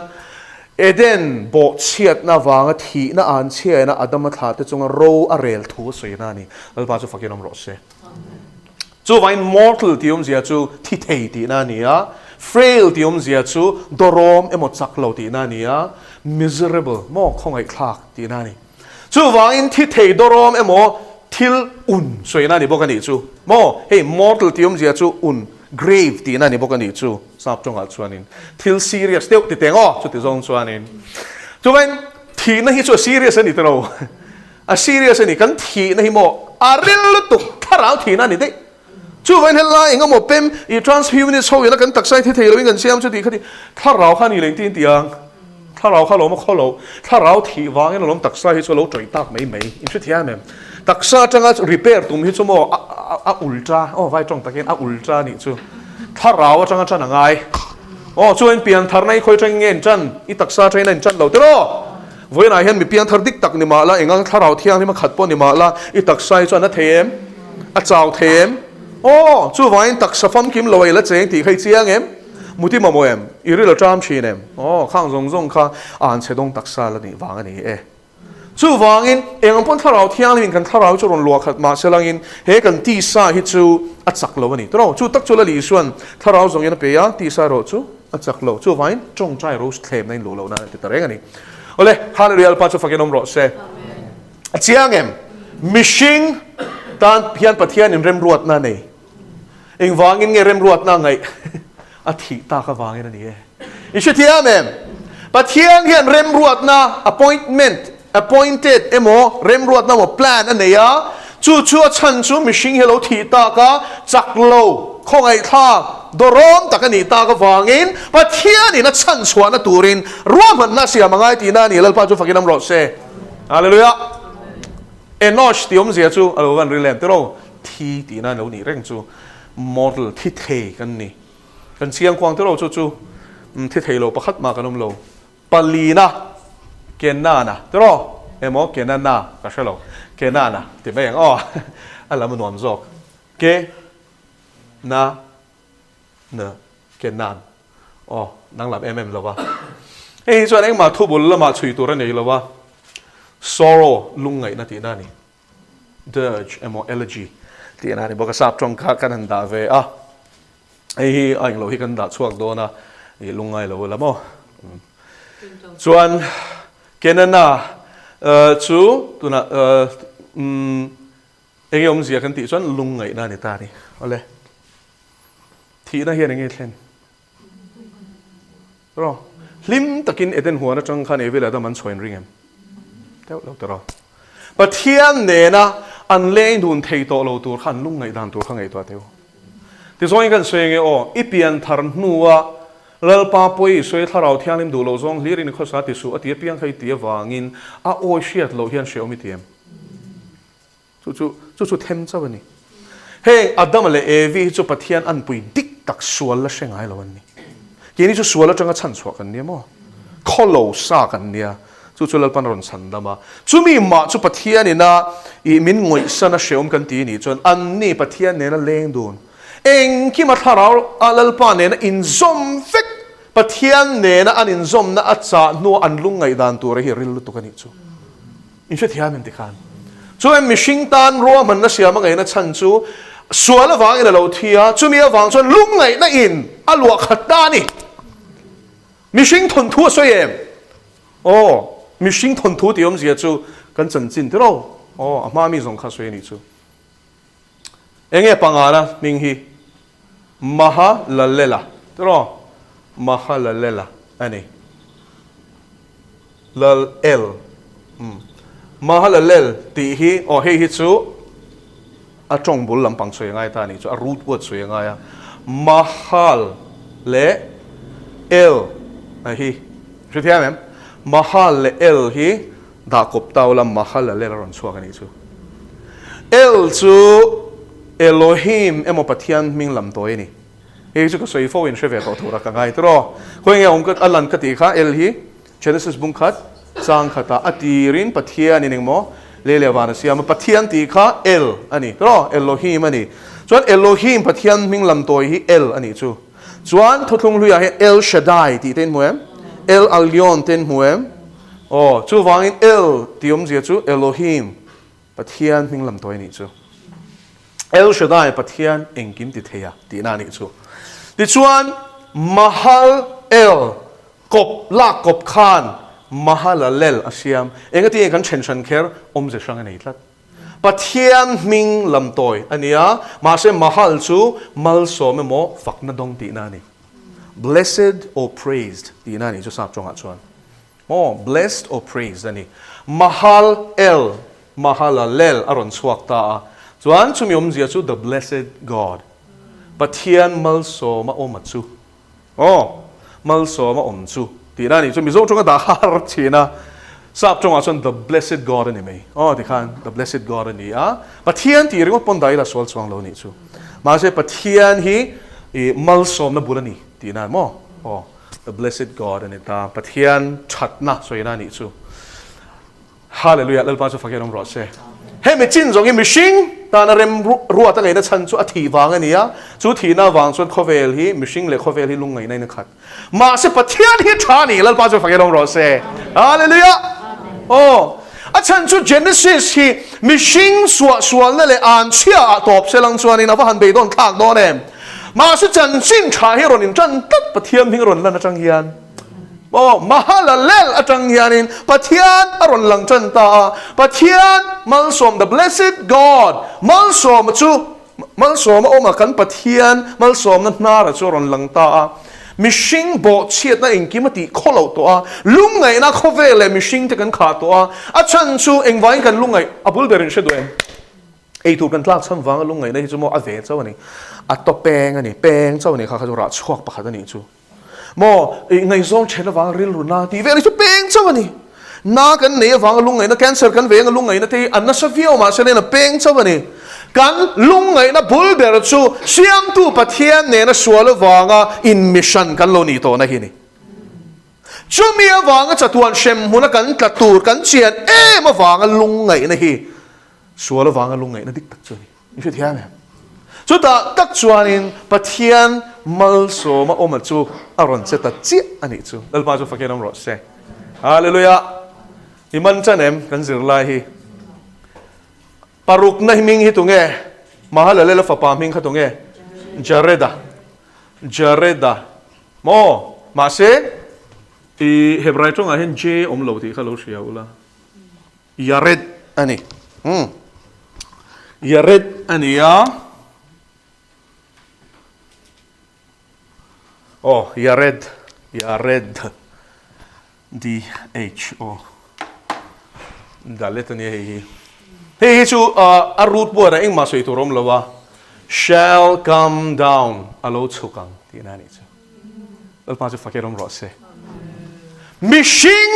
eden bo chiat na wanga thi na an chia na adama tha te chunga ro a rel thu soina ni alba chu fakinom ro se chu vain mortal tium zia chu thi thei ti na ni a frail tium zia chu dorom emo chaklo ti na ni a miserable mo khongai khak ti na ni chu wangin thi thei dorom emo thil un soina ni bokani chu mo hey mortal tium zia chu un grave ti na ni bokani chu sap chonga chuanin thil serious teu ti tengo chu ti zong chuanin chu vain thi na hi chu serious ani tro a serious ani kan thi na hi mo a rel tu tharau thi na ni de chu vain hela enga mo pem I transhumanist ho ila kan taksai thi thei lo kan siam chu ti khati tharau kha ni leng tin tiang tharau kha lo ma kholo tharau thi wang en lom taksai hi chu lo troi tak mai in chu thia mem taksa changa repair tum hi chu mo a ultra vai tong takin a ultra ni chu tharau changa chana ngai chu en pian thar nai khoi tang ngen chan I taksa train an chan lo tero voi na hian mi pian thar dik tak ni ma la engang tharau thiang ni ma khat po ni ma la I taksa chu na them a chau them chu vain taksa fam kim loi la cheng ti khai chiang em muti ma mo em iri lo tram chin em khang zong kha an chedong taksa la ni wang ani chu wangin engam pon tharau thiang lin kan tharau chu ron lo khat ma selangin he kan ti sa hi chu a chak lo ani tro chu tak chu la li suan tharau zong ina pe ya ti sa ro chu a chak lo chu vain chong chai ro thlem nai lo na ti tareng ani ole hallelujah pa chu fakenom ro se chiang em mishing tan pian pathian in rem ruat na nei eng wangin nge rem ruat na ngai a thi ta ka wangin ani isu thiam em pathian hian rem ruat na appointed emo rem ruat na mo plan aneya chu chan chu mishing hello thi ta ka chaklo khongai tha dorom takani ta ka wangin pathian ina chan chhuana turin ruam na sia mangai ti na ni lalpa chu fakinam ro se hallelujah enosh tiom zia chu alwan rilem tero thi ti na lo ni reng chu model thi thề kan ni kan siang kwang te ro chu thi thei lo pakhat ma kanum lo palina kenana te ro emo kenana ka shelo kenana ti beng ala mu nom zok ke na na kenan nang lam lo wa ei chuan eng ma thu bul lama chui tur nei lo wa sorrow lungai na ti na ni dirge emo elegy ti na ni boka sap trong kha kan da ve ei anh lo hi kan da chuak do na i lungai lo la mo chuan kenana chu tuna eng yom zia kan ti chuan lungai na ni ta ni ole thi na hian eng thlen ro lim takin eten huana chang khan evela da man choin ringem teu lo taro pathian ne na an lein dun thei to lo tur khan lung ngai dan tur khangai to teu ti zong kan swenge ipian thar nuwa lalpa poi soi tharau thialim du lo zong lirin khosa ti su ati piang khai ti wangin o shiat lo hian sheomi tiam chu them chawani hey adam le evi chu pathian an pui dik tak sual la sengai lo ani kini chu sual la tanga chan chhuak kan ni mo kholo sa kan nia chu lalpan ron san dama chumi ma chu pathian ina I min ngoi sana sheom kan ti ni chon an ni pathian ne na leng dun eng ki ma tharau alalpa ne na in zom fek pathian ne na an in zom na acha no an lungai dan tur hi ril tu kan ni chu in she thiam en ti khan chu em mishing tan ro man na siam ngai na chan chu sual awang ina lo thia chumi awang chon lungai na in alwa khata ni mishing thon thu so em mishing thon thu ti om zia chu kan chan chin te ro ama mi zong kha so ni chu enge pangana ning hi maha lalela te ro maha lalela ani lal el maha lalel ti hi hei hi chu a chong bul lampang choi ngai ta ni chu a root word choi ngai mahal le el hi thia mem mahal le el hi da kop taw lam mahal le ron chuak ani chu el chu Elohim emo pathian ming lam toi ni ei chu ko soi fo in sheve ko thura ka ngai tro ko nge om kat alan ka ti kha el hi Genesis bung khat chang khata atirin pathian ni mo le wana siam pathian ti kha el ani tro Elohim ani chuan Elohim pathian ming lam toi hi el ani chu chuan thothung luya he El Shaddai ti ten muem El Elyon ten muem chu wangin el tiom zia chu Elohim pathian ming lam toi ni chu El Shaddai pathian engkim ti theya ti na ni chu ti chuan mahal el kop la kop khan mahal lel asiam engati kan chen kher omje sang nei tlat pathian ming lam toi ania ma se mahal chu mal so me mo fakna dong ti na ni blessed or praised ti na ni chu sap chonga chuan blessed or praised ani mahal el mahal lel aron chuak ta chuan chumi zia chu the blessed God pathian mal so ma om chu mal so ma om chu ti na ni chu mi zo chonga da har china sap chonga chuan the blessed God ani mai ti khan the blessed God ani pathian ti ringo pon dai la sol chuang lo ni chu ma se pathian hi mal som na bulani ti na mo the blessed God ani ta pathian that na so ina ni chu hallelujah lal pa chu fakirom ro se he me chin zong mi shing ta na rem ruwa ta ngai na chan chu a thi wang ania chu thi na wang chuan khovel hi mi shing le khovel hi lung ngai nai na khat ma se pathian hi tha ni lal pa chu fakirom ro se hallelujah a chan chu Genesis hi mi shing sual na le an chia top se lang chuan in awan be don thak do nem ma se chan chin tha hi ron in chan tat pathian hing ron lan atang hian mahal lel atang hianin pathian aron lang chan ta pathian mal som the blessed God mal som oma kan pathian mal som na ra chu ron lang ta mishing bo chiat na engkimati kholo to lungai na khovele mishing te kan kha to a chan chu engwai kan lungai abul berin sheduen ei tu kan tlak chan wang lungai na hi chu mo ave chawani a to peng ani peng chawani kha chu ra chuak pakhat ani chu mo ngai zong chen wang ril runa ti ve chu peng chawani na kan ne wang lungai na cancer kan ve nga lungai na te an na savio ma se na peng chawani กันลุงไงนะบุลเบรชูเสียมตูปะเทียนเนี่ยนะสวลวางอินมิชชันกันโลนี่โตนะฮินี่ชูมีวางจัตวันเชมหุนกันกระตูดกันเชียนมาวางลุงไงนะฮิสวลวางลุงไงนะดิกตักจุนี่นี่คือเทียนไหมจุดตักจวนินปะเทียนมัลโซมาอมจูอารอนเซตัดจีอันนี้จูแล้วมาจูฟักเกนอมรอเซฮาเลลูยาอิมันจันเอ็มกันสิรลาฮีปารุกนะฮิมิงฮิตุงเอมาฮัลเลลฟะปามิงขตุงเอจาเรดาโมมาเซอีเฮบรายจงอาเห็นเจอมโลที่เขาเชียวละยาเรดอันนี้ยาเรดอันนี้โอ้ยาเรดDHO ดัลเลตันยังเฮ้ยชูอารูทบัวนะเองมาสวยตัวรมเลยวะ shall come down อโลชุกังที่นั่นนี่จ้ะแล้วมาจะฟังรมรอดเซ่มิชิง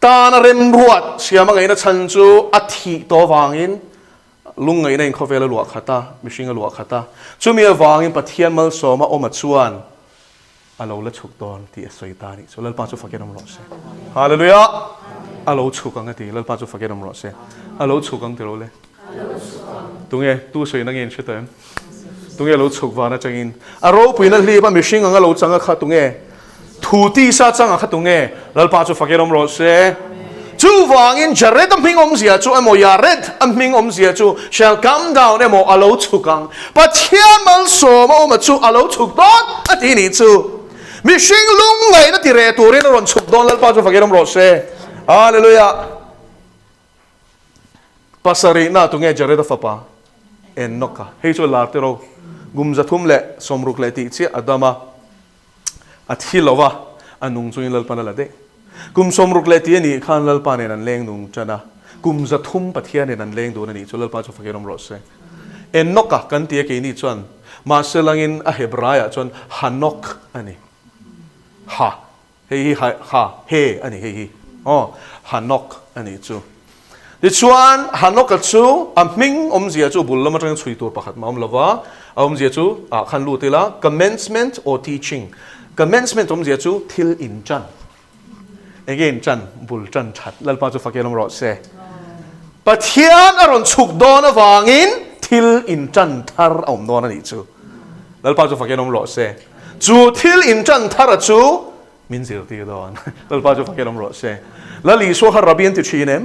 ตานาเรมรวดเสียมังไงนะฉันจูอาทิตย์ตัววางอินลุงไงนะเองเขาเวลาลวกขัดตามิชิงลวกขัดตาจูมีวางอินปะเทียนมัลโซมาอมัดชวนอโลละชุกตอนที่สวยตานี่ส่วนแล้วมาจะฟังรมรอดเซ่ฮาเลลูยาอโลชุกังที่แล้วมาจะฟังรมรอดเซ่อโลชุกังที่เราเลยตรงนี้ตู้สวยนักเรียนใช่ไหมตรงนี้เราชุกวานะจังอินอโลปุยนั่นรีบมิชิงเราจังก็ขัดตรงนี้ทูตีซาจังขัดตรงนี้แล้วมาจะฟังรมรอดเซ่จูวางอินจาเรดอัมพิงอมเสียจูเอโมยาเรดอัมพิงอมเสียจู shall come down เอโมอโลชุกังปัจเจียมัลโซมาอมจูอโลชุกตอนอันที่นี่จูมิชิงลุงไงนั่นที่เรตูเรนรอนชุกตอนแล้วมาจะฟังรมรอดเซ่ฮาเลลูยาpasari na tunge jare da fapa en noka hei chu lar te ro gum zathum le somruk le ti chi adama athilowa anung chuin lal panala de gum somruk le ti ani khan lal panen an leng nung chana gum zathum pathian en an leng do ni chu lal pa chu fakerom ro se en noka kan ti ke ni chuan ma selangin a hebraya chuan hanok ani ha hei ha he ani hei hanok ani chuดิชวนฮันนกกัดชูอัมมิงอมเสียจูบุลละมาจังช่วยตัวประคัดมาอมละวะอมเสียจูขันลูติละ commencement or teaching commencement อมเสียจู till in จัน again จันบุลจันชัดแล้วป้าจูฟักเกลมรอดเซ่ปะเทียนอรอนฉุกโดนวางอิน till in จันทาร์อมโดนนี่จูแล้วป้าจูฟักเกลมรอดเซ่จู till in จันทาร์จูมินสิรตีโดนแล้วป้าจูฟักเกลมรอดเซ่แล้วลีสัวฮาราบีนติดชีเนม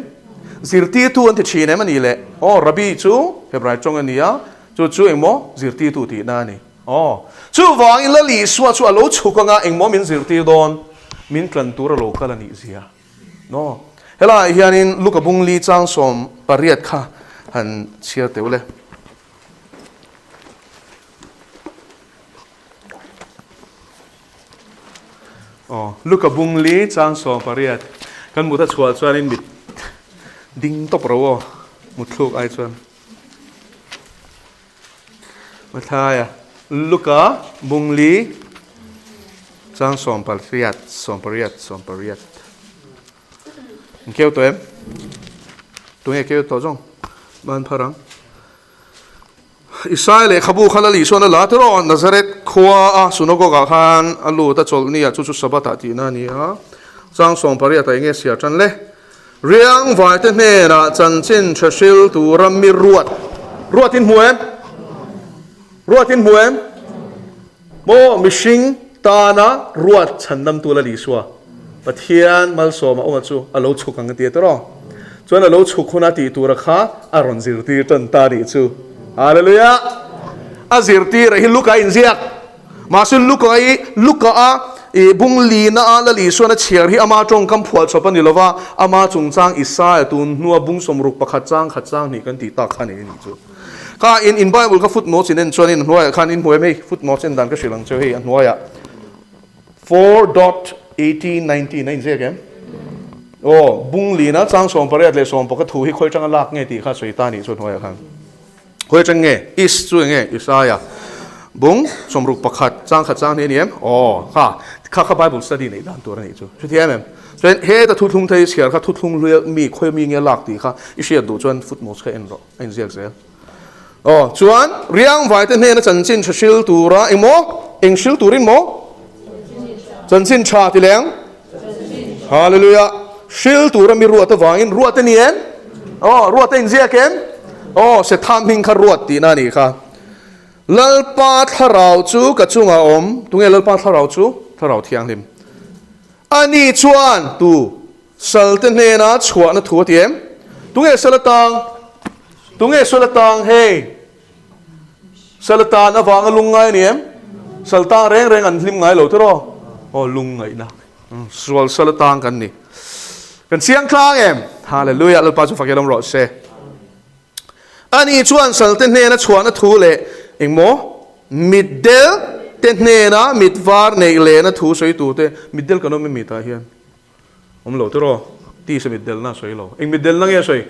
zirti tu an ti chine mani le rabi chu hebrai chong ania chu engmo zirti tu ti na ni chu wang in la li suwa chu alo chukanga engmo min zirti don min tlan tur lo kala ni zia no hela hianin lukabung li chang som pariat kha han chia teule lukabung li chang som pariat kan muta chua chuanin mit ding top raw mutluk ai chuan mathaya luka bungli chang som pariat kêu tụi em kêu tụi trong ban pharang Israel khabu khalali sona la tro Nazareth khwa sunogoga khan alu ta cholni a chu sabata ti na ni a chang som pariat ai nge sia chan le riang vai te ne na chan chin thashil tu ram mi ruatin huem mo mishing ta na ruat chandam tu la li suwa pathian mal so ma ong chu alo chukang ti tro chuan alo chukhuna ti tu ra kha aron zir ti tan ta ri chu hallelujah azir ti ra hiluka in ziak masul luka a e bungli na ala li suana chiar hi ama tong kam phual chopan ni lova ama chungchang isa tun nuwa bung somruk pakhat chang ni kan ti ta khani ni chu ka in bible ka footnotes in chuanin hnuai khan in huai mei footnotes in dan ka shilang cheu hei hnuaya 4.1899 je game bungli na chang som pariat le som pakha thu hi khoi chang lak nge ti kha soi ta ni chu hnuai khan khoi chang nge is chu nge isaya bung somruk pakhat chang ne niam kha Bible study nei dan tur nei chu thiam em chen he ta thu thung thei siar kha thu thung lu mi khoi mi nge lak ti kha I share du chuan footnotes kha en ro en ziak zel chuan riang vai te ne na chan chin thil tura emo eng shil turin mo chan chin tha ti leng hallelujah shil tura mi ruat ta wangin ruat te nien ruat te in ziak em se tham hing kha ruat ti na ni kha lalpa tharau chu ka chunga om tunge lalpa tharau chu tharau thiang lim ani chuan tu salte ne na chhuwa na thu tiem tunge salatang hey salatan awang lungai niem saltang reng an hlim ngai lo tro lungai na sual salatang kan ni kan siang tlang em hallelujah lalpa chu fakelom ro se ani chuan salte ne na chhuwa na thu le engmo middel ten ne na mitwar nei le na thu soi tu te middel kano me mi ta hian lo tro ti se middel na soi lo eng middel na nge soi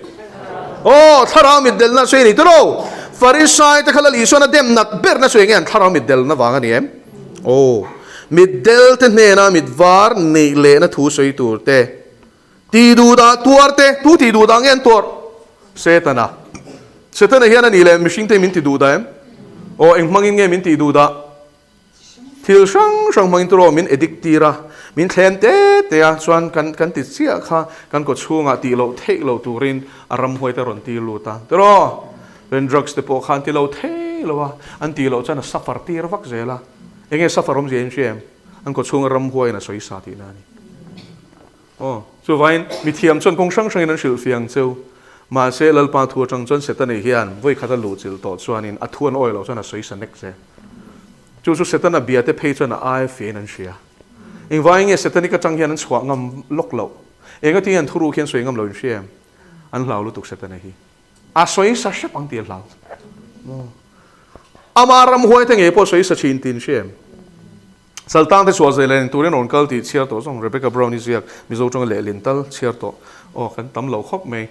thara middel na soi ni tro farisai te khala li so na dem nak ber na soi ngen thara middel na wanga ni em middel ten ne na mitwar nei le na thu soi tu te ti du da tuar te tu ti du da ngen tor setana hian ani le mishing te min ti du da em eng mangin nge min ti du da thil sang mangin tro min addictira min thlen te a chuan kan ti chia kha kan ko chunga ti lo thei lo turin aram hoi ta ron ti lu ta tro when drugs te po khan ti lo thei lo wa an ti lo chana suffer tir vak zela enge suffer rom jen chem an ko chunga ram hoi na soi sa ti na ni chu vain mi thiam chon kong sang in an shil fiang cheu ma se lalpa thu chang chon setani hian voi khata lu chil to chuanin a thuan oil lo chana soi sa nek se chu setana bia te phei chana ai fe nan shia eng vai nge setani ka chang hian an chwa ngam lok lo enga ti an thuru khian soi ngam lo shem an hlau lu tuk setana hi a soi sa shap ang ti hlau amaram hoi te nge po soi sa chin tin shem saltang te chwa zelen turin on kal ti chiar to song Rebecca Brown ziak mizo chong le lintal chiar to kan tam lo khop me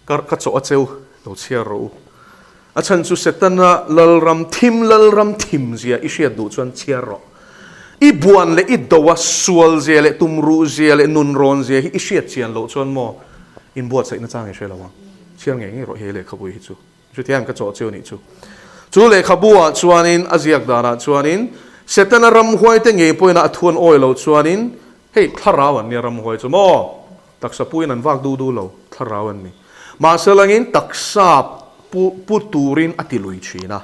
ka cho acheu lo chiar ro a chan chu setana lalram thim zia isia du chuan chiar ro I buan le I dowa sual zia le tumru zia le nun ron zia hi isia chian lo chuan mo in buat sai na chang e shela wa chiar nge ro he le khabui hi chu tiam ka cho cheu ni chu le khabua chuanin aziak dana chuanin setana ram huai te nge poina athuan oi lo chuanin hei tharawan ni ram huai chu mo taksa puin an wak du lo tharawan ni ma selangin taksa puturin atilui china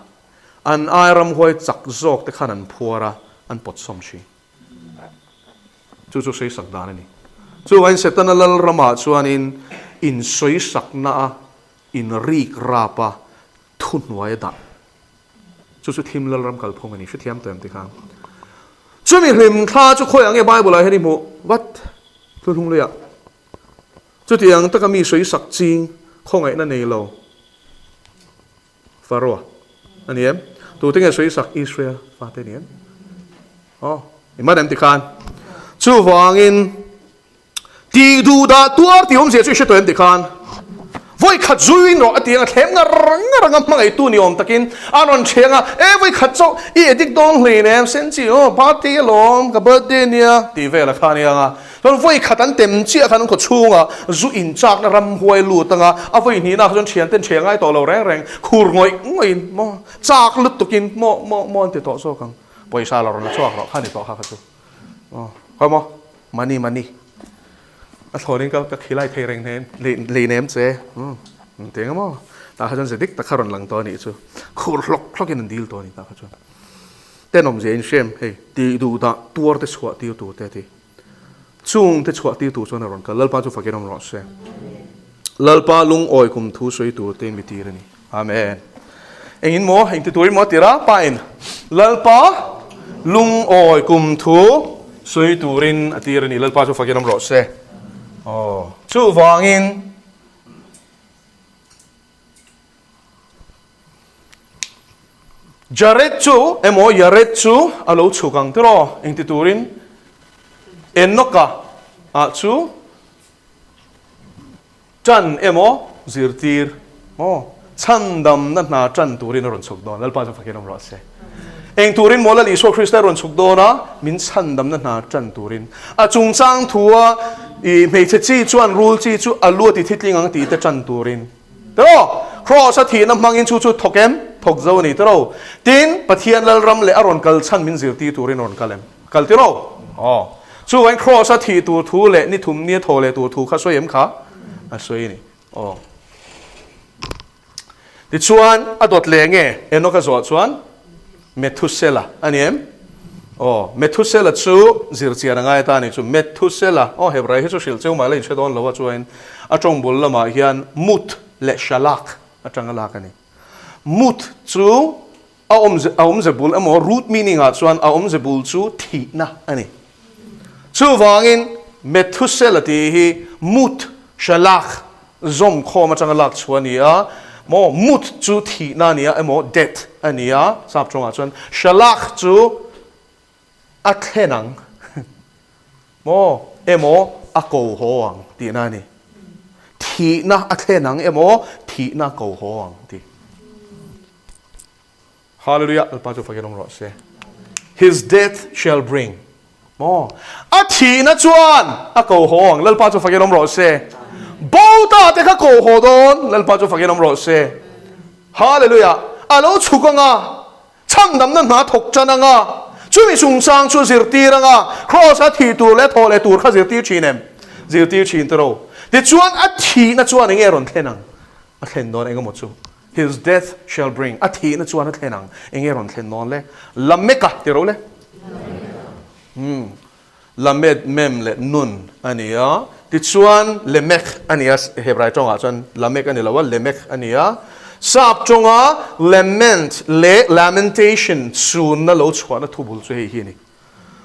an airam huai chak zok te khanan phuara an pot som chi chu sei sak dan ni chu an setana lal rama chuanin in soi sak na in rik rapa thun wai da chu thim lal ram kal phong ani shu thiam tem ti khang chu mi hlim kha chu khoi ang e bible la he ni mu wat thu thung le ya chu tiang ta ka mi soi sak ching khongai na nei lo Pharaoh anh em tu tiếng Israel sak Israel phát tên em mà đem ti khan chu wangin ti du da tuar ti om se chu shetoen ti khan voi khat zuin ro atiang thlem nga rang mangai tu ni om takin anon chenga voi khat cho I edik dong hle nem sen chi party lom ka birthday nia ti vela khania nga ton voi khatan tem chi khan ko chunga zu in chak na ram huai lu tanga a voi ni na jon thian ten chengai to lo reng khur ngoi mo chak lut tukin mo te to so kang poisa lo na chok ro khani to kha chu mo mani a thorin ka khilai thei reng nen le nem che teng mo ta kha jon se dik ta kharon lang to ni chu khur hlok in dil to ni ta kha chu tenom je in shem hey ti du da tuar te chwa ti tu te ti chung te chwa ti tu chon ron ka lalpa chu fakinom ro se lalpa lung oi kum thu soi tu te mi ti ni amen engin mo hing ti tuir mo tira pain lalpa lung oi kum thu soi turin atir ni lalpa chu fakinom ro se chu wangin Jared chu emo Yared chu alo chu kang tro eng ti turin Enoka chu chan emo zirtir chandam na chan turin ron chuk don lalpa chu fakinom ro se eng turin mola li so Christ ron chuk do na min chan dam na na chan turin a chung chang thua I mei che chi chuan rule chi chu alu ti thitling ang ti te chan turin tro cross a thi na mangin chu chu thokem thok zo ni tro tin pathian lal ram le aron kal chan min zir ti turin ron kalem kal ti ro chu wen cross a thi tu thu le ni thum ni tho le tu thu kha soyem kha a soi ni ti chuan a dot le nge eno ka zo chuan Methuselah aniem Methuselah chu zir chia na ngai ta ni chu Methuselah hebrai chu shil cheu mai le chedon lo wa chuan a tong bul lama hian mut le shalak atang la ka ni mut chu a om ze bul amo root meaning a chuan a om ze bul chu thi na ani chu wangin Methuselah ti hi mut shalak zom khom atang lak chuan ni a mo mut chu thi na nia emo death ania sap chonga chuan shalach chu a thenang mo emo a ko hoang ti na ni thi na a thenang emo thi na ko hoang ti hallelujah alpa chu fakelong ro se his death shall bring mo a thi na chuan a ko hoang lalpa chu fakelong ro se Bauta te ka ko hodon lalpa chu fakelom ro se hallelujah alo chukanga changdam na na thok chananga chumi sungsang chu zirtiranga cross a thi tu le thole tur kha zirtir chinem zirtir chin tro ti chuan a thi na chuan enge ron thenang a thlen don engemaw chu his death shall bring a thi na chuan a thlenang enge ron thlen non le lameka ti ro le lamed mem le nun ania ti chuan lemek ania hebrai chonga chuan lamek ani lawa lemek ania sap chonga lament le lamentation sun na lo chhuana thubul chu hi ni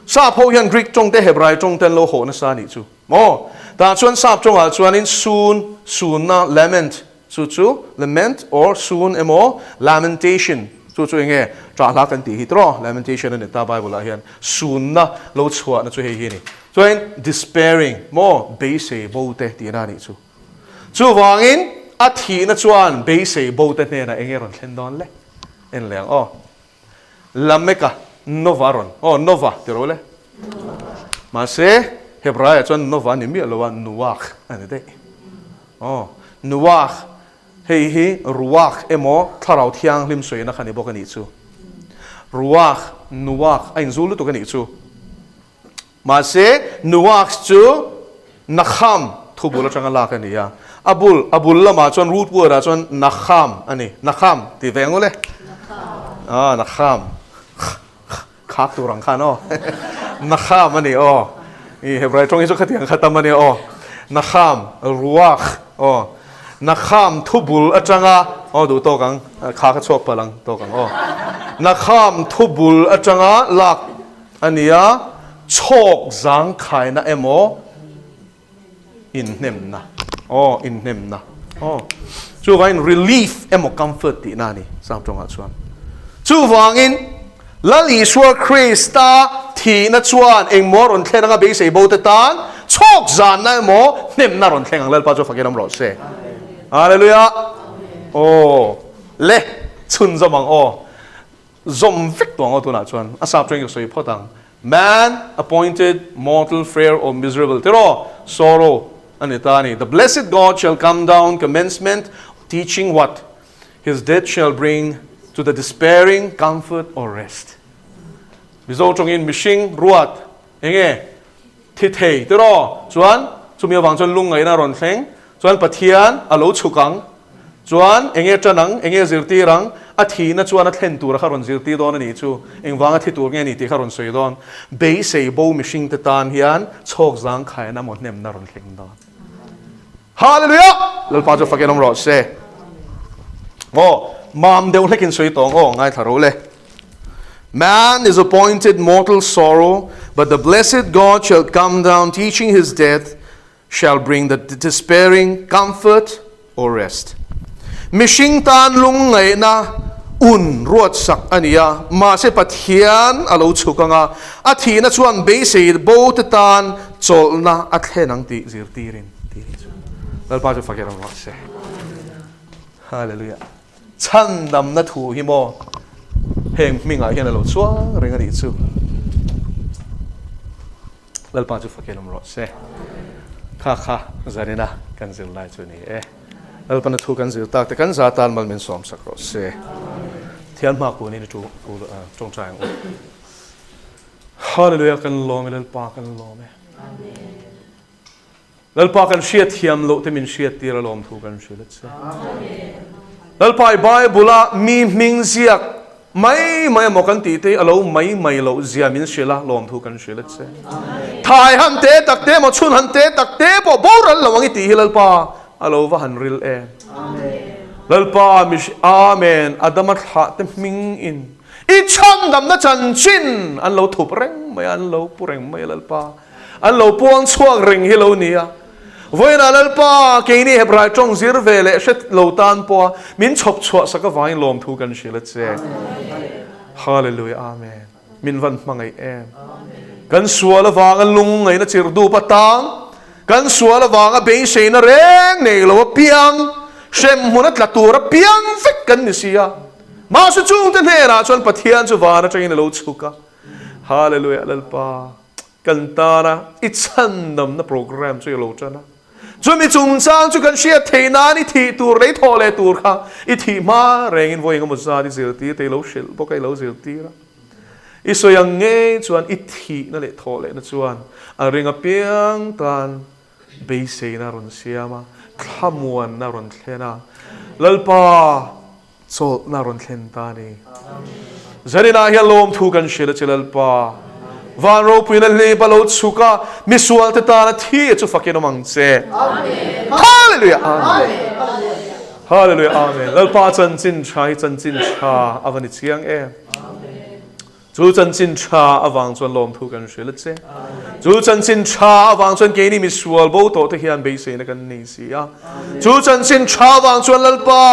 sap ho hian Greek chong te hebrai chong ten lo ho na sa ni chu mo ta chuan sap chonga chuan in sun na lament chu lament or sun emo lamentation chu nge tra la kan ti hi tro lamentation in ta bible a hian sun na lo chhuana chu hi ni chuan despairing mo base bo te ti na ni chu wangin a thi na chuan base bo te ne na enge ron thlen don le en leng lameka novaron nova ti ro le ma se hebrai chuan nova ni mi lo wan nuach ani de nuach hi ruach emo tharau thiang lim soi na khani bok ani chu ruach nuach ain zulu to kani chu ma se nuach chu nakham thubula changa la ka ni ya abul lama chon root word a chon nakham ani nakham ti vengole nakham khak tu rang khan nakham ani i hebrai tong isu khatiang khatam ani nakham ruach nakham thubul atanga du to kang kha kha chok palang to kang nakham thubul atanga lak ania chok zang khai na emo in nem na in nem na chu vain relief emo comfort ti na ni sam chonga chuan chu wangin lali swar Krista thi na chuan eng mor on thlenanga be sei bo te tan chok zan na emo nem na ron thlengang lal pa chu fakenam ro se hallelujah le chun zamang zom vek tuang tu na chuan asap chong soi photang man appointed mortal frail or miserable tero sorrow anitani the blessed God shall come down commencement teaching what his death shall bring to the despairing comfort or rest bizo chongin mishing ruat enge thithei tero chuan chumia wang chon lungai na ron thleng chuan pathian alo chukang chuan enge chanang enge zirti rang a thi na chuan a thlen tur kha ron zirti don ani chu engwanga thi tur nge ni ti kha ron soi don be sei bo mishing te tan hian chok zang khai na mo nem na ron thleng don hallelujah lal pa chu fakenom ro se mam deu hlekin soi tong ngai tharo le man is appointed mortal sorrow but the blessed God shall come down teaching his death shall bring the despairing comfort or rest mishing tan lung ngai na ruat sak ania ma se pathian alo chukanga a thi na chuan be se bo te tan chol na a thlenang ti zirtirin ti dal pa chu fakeram wa se hallelujah chandam na thu hi mo เฮงมิงอาเฮียนเราชัวเร่งรีจูแล้วป้าจูฟักเกลมรถเซ่ค่ะจารีนะกันจิลไลจูนี่แล้วป้าทูกันจิลตากแต่กันซาตานมันเป็นสอมสักรถเซ่เทียนมากกว่านี้จูจงใจงฮาเลลูยากันลอมแล้วป้ากันลอมแล้วป้ากันเชียร์เทียมโลที่มินเชียร์ตีระลมทูกันเชียร์เซ่แล้วป้าไบเบิลมีมิงเสียกไม่หมกันตีเตอเราไม่เราเสียมินเชียร์ลอมทูกันเชียร์เซ่ถ่ายหันเตตักเตมาชุนหันเตตักเตปอบอรันระวังตีแล้วป้าเราว่าหันริลแล้วป้ามิชอาเมนอาดัมหัดเตมิงอินอีชันดำนัจันชินอันเราถูกเร่งไม่อันเราปูเร่งไม่แล้วป้าอันเราปวนช่วงเร่งให้เราเนี่ยวันนั้นแล้วป้าเกนี่เฮบรายจงซิร์เวลเช็ดเราตันป้ามินชอบชัวสักวันลมทูกันเชลเซ่ฮาเลลูยาอาเมนมินวันมังไอกันสัวละวางลุงไงนะจิรดูปะตังกันสัวละวางเบย์เซนเร่งเนี่ยเราเปียงเชมมุนัดละตัวเปียงฟิกกันนี่สิยามาสุดจุงเตนเฮราชวนปะเทียนจุวานะจังอินเราชุกะฮาเลลูยาแล้วป้ากันตานะอิชันนำนะโปรแกรมช่วยเราจ้ะนะจนมีจุงจางจุกันเชียเทนานิทีตัวเลยทอเลยตัวข้าอิทีมาเร่งอินโวยงมุสซาดิเซลตีเตลชิลพวกไอเราเซลตีละอิสยังเงยจวนอิทีนั่นแหละทอเลยนะจวนเร่งเปียงตันเบย์เซนารุนเซียมาขมวนนารุนเทนะลลปาโซนารุนเทนตานีจารินาเฮียลมทูกันเชียเจลลปาวานโรปุยนัลเลบาลสุกามิสวลเตตานาที่จุฟักเกนมังเซฮาเลลูยาอาเมนฮาเลลูยาอาเมนแล้วป้าจันจินชาจันจินชาอวันนี้เชียงจูจันจินชาอวังจวนลมทุกันเชลเซจูจันจินชาอวังจวนเกนี่มิสวลโบโตที่เฮียนเบย์เซนกันนี่สิยาจูจันจินชาอวังจวนลลปา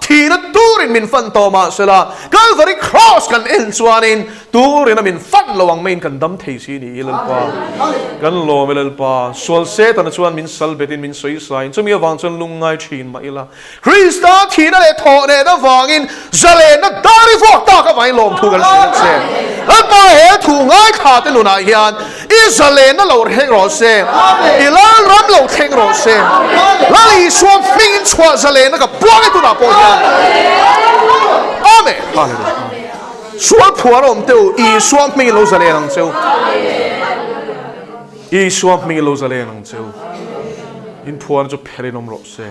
ที่นัดตูรินมินฟันโตมาเสลากันวาริครอสกันอินสวานินตูรินมินฟันระวังเมนกันดัมเทซีนี่ลลปากันโลเมลลปาสวลเซตันจวนมินซัลเบตินมินสวยสายจะมีอวังจวนลุงไงชินมาอิละคริสต์ที่นั่นเลยโถเนตวังอินเจเลนดาริฟอกตากับไอ้ลมทุกันเชลเซแล้วป้าเอ๋ถูกง่ายขาดที่ลุนาเฮียนอิสราเอลนั่นเราเทงรอเซ่อิลานรัมเราเทงรอเซ่แล้วอีสวมฟิงชัวอิสราเอลนั่นก็ปล่อยตัวน่ะปอยาอาเมนฮาเลลูยาสวมผัวเราเตียวอีสวมฟิงเราอิสราเอลนั่งเจ้าอีสวมฟิงเราอิสราเอลนั่งเจ้าอินผัวเราจะเพลินอมรอเซ่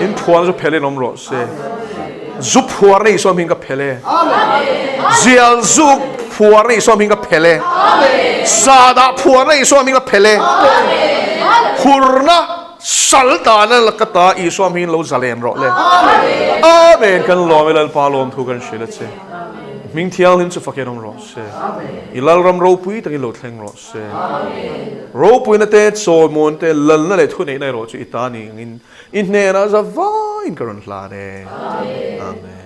อินผัวเราจะเพลินอมรอเซ่จุบผัวนี่สวมฟิงกับเพลเจียลจุบผัวนี่สวมฟิงกับเพลซาดาผัวนี่สวมฟิงกับเพลคุรนะสัลตานั่นละก็ตาอีสวมฟิงเราจะเล่นรอเลยอาเมนกันลอเวลาปาลมทุกันเชลเซมิงเที่ยวลินสุฟักเกนอมรอเซอิลารัมโรปุยตะกิโลเทงรอเซโรปุยนั่นเตะโซมอนเตะลันนั่นเลยทุนในรอจุอิตานีอินเนน่าจะว่าอินการันลาเดอาเมน